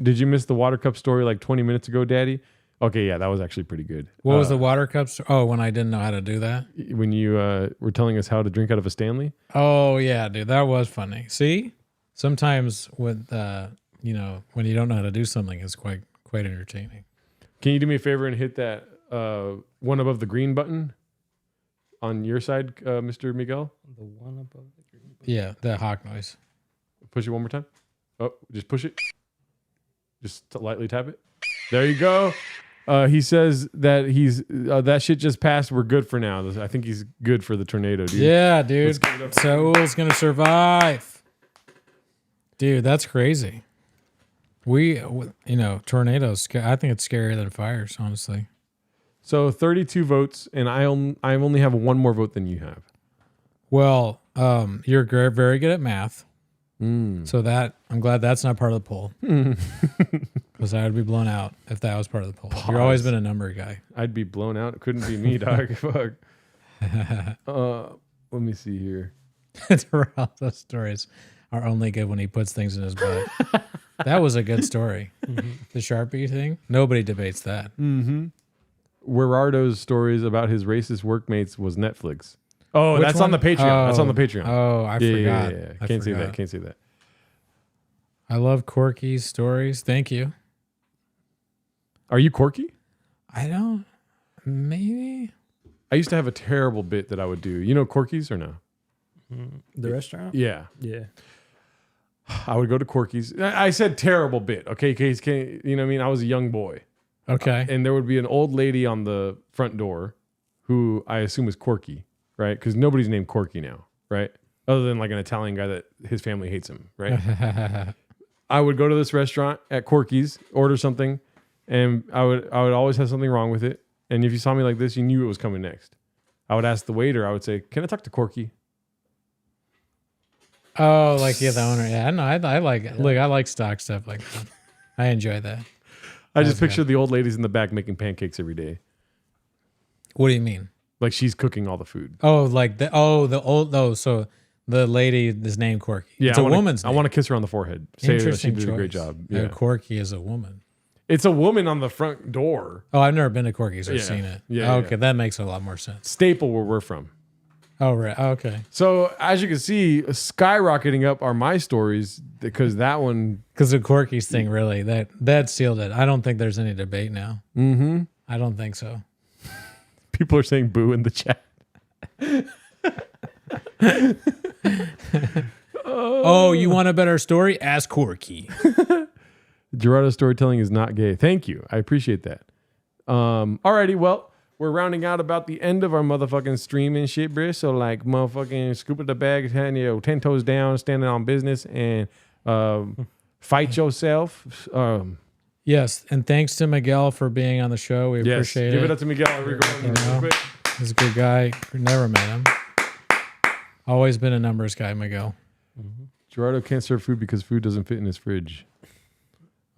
Speaker 2: Did you miss the water cup story 20 minutes ago, Daddy? Okay, yeah, that was actually pretty good.
Speaker 1: What was the water cup story? Oh, when I didn't know how to do that?
Speaker 2: When you were telling us how to drink out of a Stanley?
Speaker 1: Oh, yeah, dude, that was funny. See? Sometimes with, when you don't know how to do something, it's quite entertaining.
Speaker 2: Can you do me a favor and hit that one above the green button on your side, Mr. Miguel?
Speaker 3: The one above the green button.
Speaker 1: Yeah, the hawk noise.
Speaker 2: Push it one more time. Oh, just push it. Just lightly tap it. There you go. He says that that shit just passed. We're good for now. I think he's good for the tornado, dude.
Speaker 1: Yeah, dude. Saul's gonna survive. Dude, that's crazy. Tornadoes. I think it's scarier than fires, honestly.
Speaker 2: So 32 votes, and I only have one more vote than you have.
Speaker 1: Well, you're very good at math. So that I'm glad that's not part of the poll. Because I would be blown out if that was part of the poll. You've always been a number guy.
Speaker 2: I'd be blown out. It couldn't be me, dog. Fuck. Let me see here.
Speaker 1: Those stories are only good when he puts things in his butt. That was a good story. The Sharpie thing. Nobody debates that.
Speaker 2: Gerardo's stories about his racist workmates was Netflix. Oh,
Speaker 1: Which
Speaker 2: that's
Speaker 1: one?
Speaker 2: on the Patreon. That's on the Patreon.
Speaker 1: Oh, I forgot. I
Speaker 2: Can't say
Speaker 1: forgot.
Speaker 2: that. Can't say that.
Speaker 1: I love Corky's stories. Thank you.
Speaker 2: Are you Corky?
Speaker 1: I don't. Maybe.
Speaker 2: I used to have a terrible bit that I would do. You know Corky's or no?
Speaker 3: The restaurant?
Speaker 2: Yeah.
Speaker 3: Yeah.
Speaker 2: I would go to Corky's. I said terrible bit. Okay, case you know what I mean? I was a young boy.
Speaker 1: Okay.
Speaker 2: And there would be an old lady on the front door who I assume is Corky, right? Because nobody's named Corky now, right? Other than like an Italian guy that his family hates him, right? I would go to this restaurant at Corky's, order something, and I would always have something wrong with it. And if you saw me like this, you knew it was coming next. I would ask the waiter, I would say, "Can I talk to Corky?"
Speaker 1: Oh, like the owner. Yeah, no, I like it. Look, I like stock stuff like that. I enjoy that.
Speaker 2: I just picture the old ladies in the back making pancakes every day.
Speaker 1: What do you mean?
Speaker 2: Like she's cooking all the food.
Speaker 1: Oh, like so the lady is named Corky.
Speaker 2: Yeah,
Speaker 1: It's a woman's
Speaker 2: I
Speaker 1: name.
Speaker 2: want to kiss her on the forehead. Say that she
Speaker 1: Interesting
Speaker 2: did
Speaker 1: choice.
Speaker 2: a great job. Yeah.
Speaker 1: Corky is a woman.
Speaker 2: It's a woman on the front door.
Speaker 1: Oh, I've never been to Corky's or
Speaker 2: Yeah.
Speaker 1: seen it.
Speaker 2: Yeah,
Speaker 1: Okay,
Speaker 2: yeah.
Speaker 1: that makes a lot more sense.
Speaker 2: Staple where we're from.
Speaker 1: Oh, right. Okay.
Speaker 2: So as you can see, skyrocketing up are my stories because that one.
Speaker 1: Because the Corky's thing really, that sealed it. I don't think there's any debate now.
Speaker 2: Mm-hmm.
Speaker 1: I don't think so.
Speaker 2: People are saying boo in the chat.
Speaker 1: Oh, you want a better story? Ask Corky.
Speaker 2: Gerardo's storytelling is not gay. Thank you. I appreciate that. Alrighty, well, we're rounding out about the end of our motherfucking stream and shit, bro. So like motherfucking scoop at the bag, 10 toes down, standing on business, and fight yourself.
Speaker 1: Yes, and thanks to Miguel for being on the show. We
Speaker 2: Yes,
Speaker 1: appreciate
Speaker 2: give
Speaker 1: it.
Speaker 2: it up to Miguel. We're going
Speaker 1: You know?
Speaker 2: quick.
Speaker 1: He's a good guy. Never met him. Always been a numbers guy, Miguel.
Speaker 2: Gerardo can't serve food because food doesn't fit in his fridge.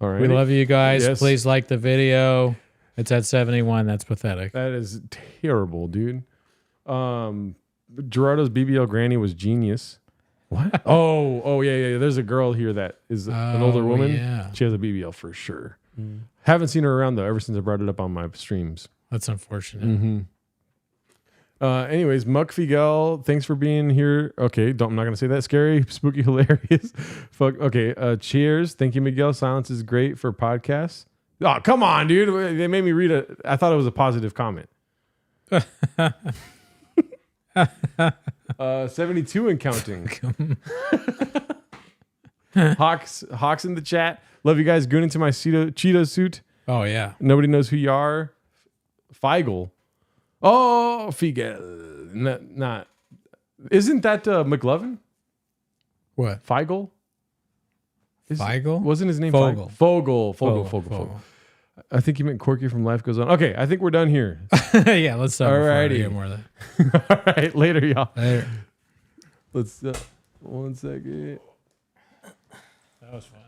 Speaker 2: All right.
Speaker 1: We love you guys.
Speaker 2: Yes.
Speaker 1: Please like the video. It's at 71. That's pathetic.
Speaker 2: That is terrible, dude. Gerardo's BBL granny was genius. What? Oh, yeah. There's a girl here that is an older
Speaker 1: Oh,
Speaker 2: woman.
Speaker 1: yeah.
Speaker 2: She has a BBL for sure. Haven't seen her around though ever since I brought it up on my streams.
Speaker 1: That's unfortunate.
Speaker 2: Mm-hmm. Anyways, Muck Figel, thanks for being here. Okay, I'm not gonna say that. Scary, spooky, hilarious. Fuck. Okay. Cheers. Thank you, Miguel. Silence is great for podcasts. Oh, come on, dude. They made me read it. I thought it was a positive comment. 72 and counting. Hawks in the chat. Love you guys. Goon into my Cheeto suit.
Speaker 1: Oh, yeah.
Speaker 2: Nobody knows who you are. Feigl. Oh, Figel. Not. Isn't that McLovin?
Speaker 1: What?
Speaker 2: Feigl?
Speaker 1: Feigl?
Speaker 2: Wasn't his name
Speaker 1: Fogel.
Speaker 2: Fogel. I think you meant Corky from Life Goes On. Okay, I think we're done here.
Speaker 1: Yeah, let's stop.
Speaker 2: Alrighty.
Speaker 1: Get more of that.
Speaker 2: All right, later, y'all.
Speaker 1: Later.
Speaker 2: Let's 1 second.
Speaker 1: That was fun.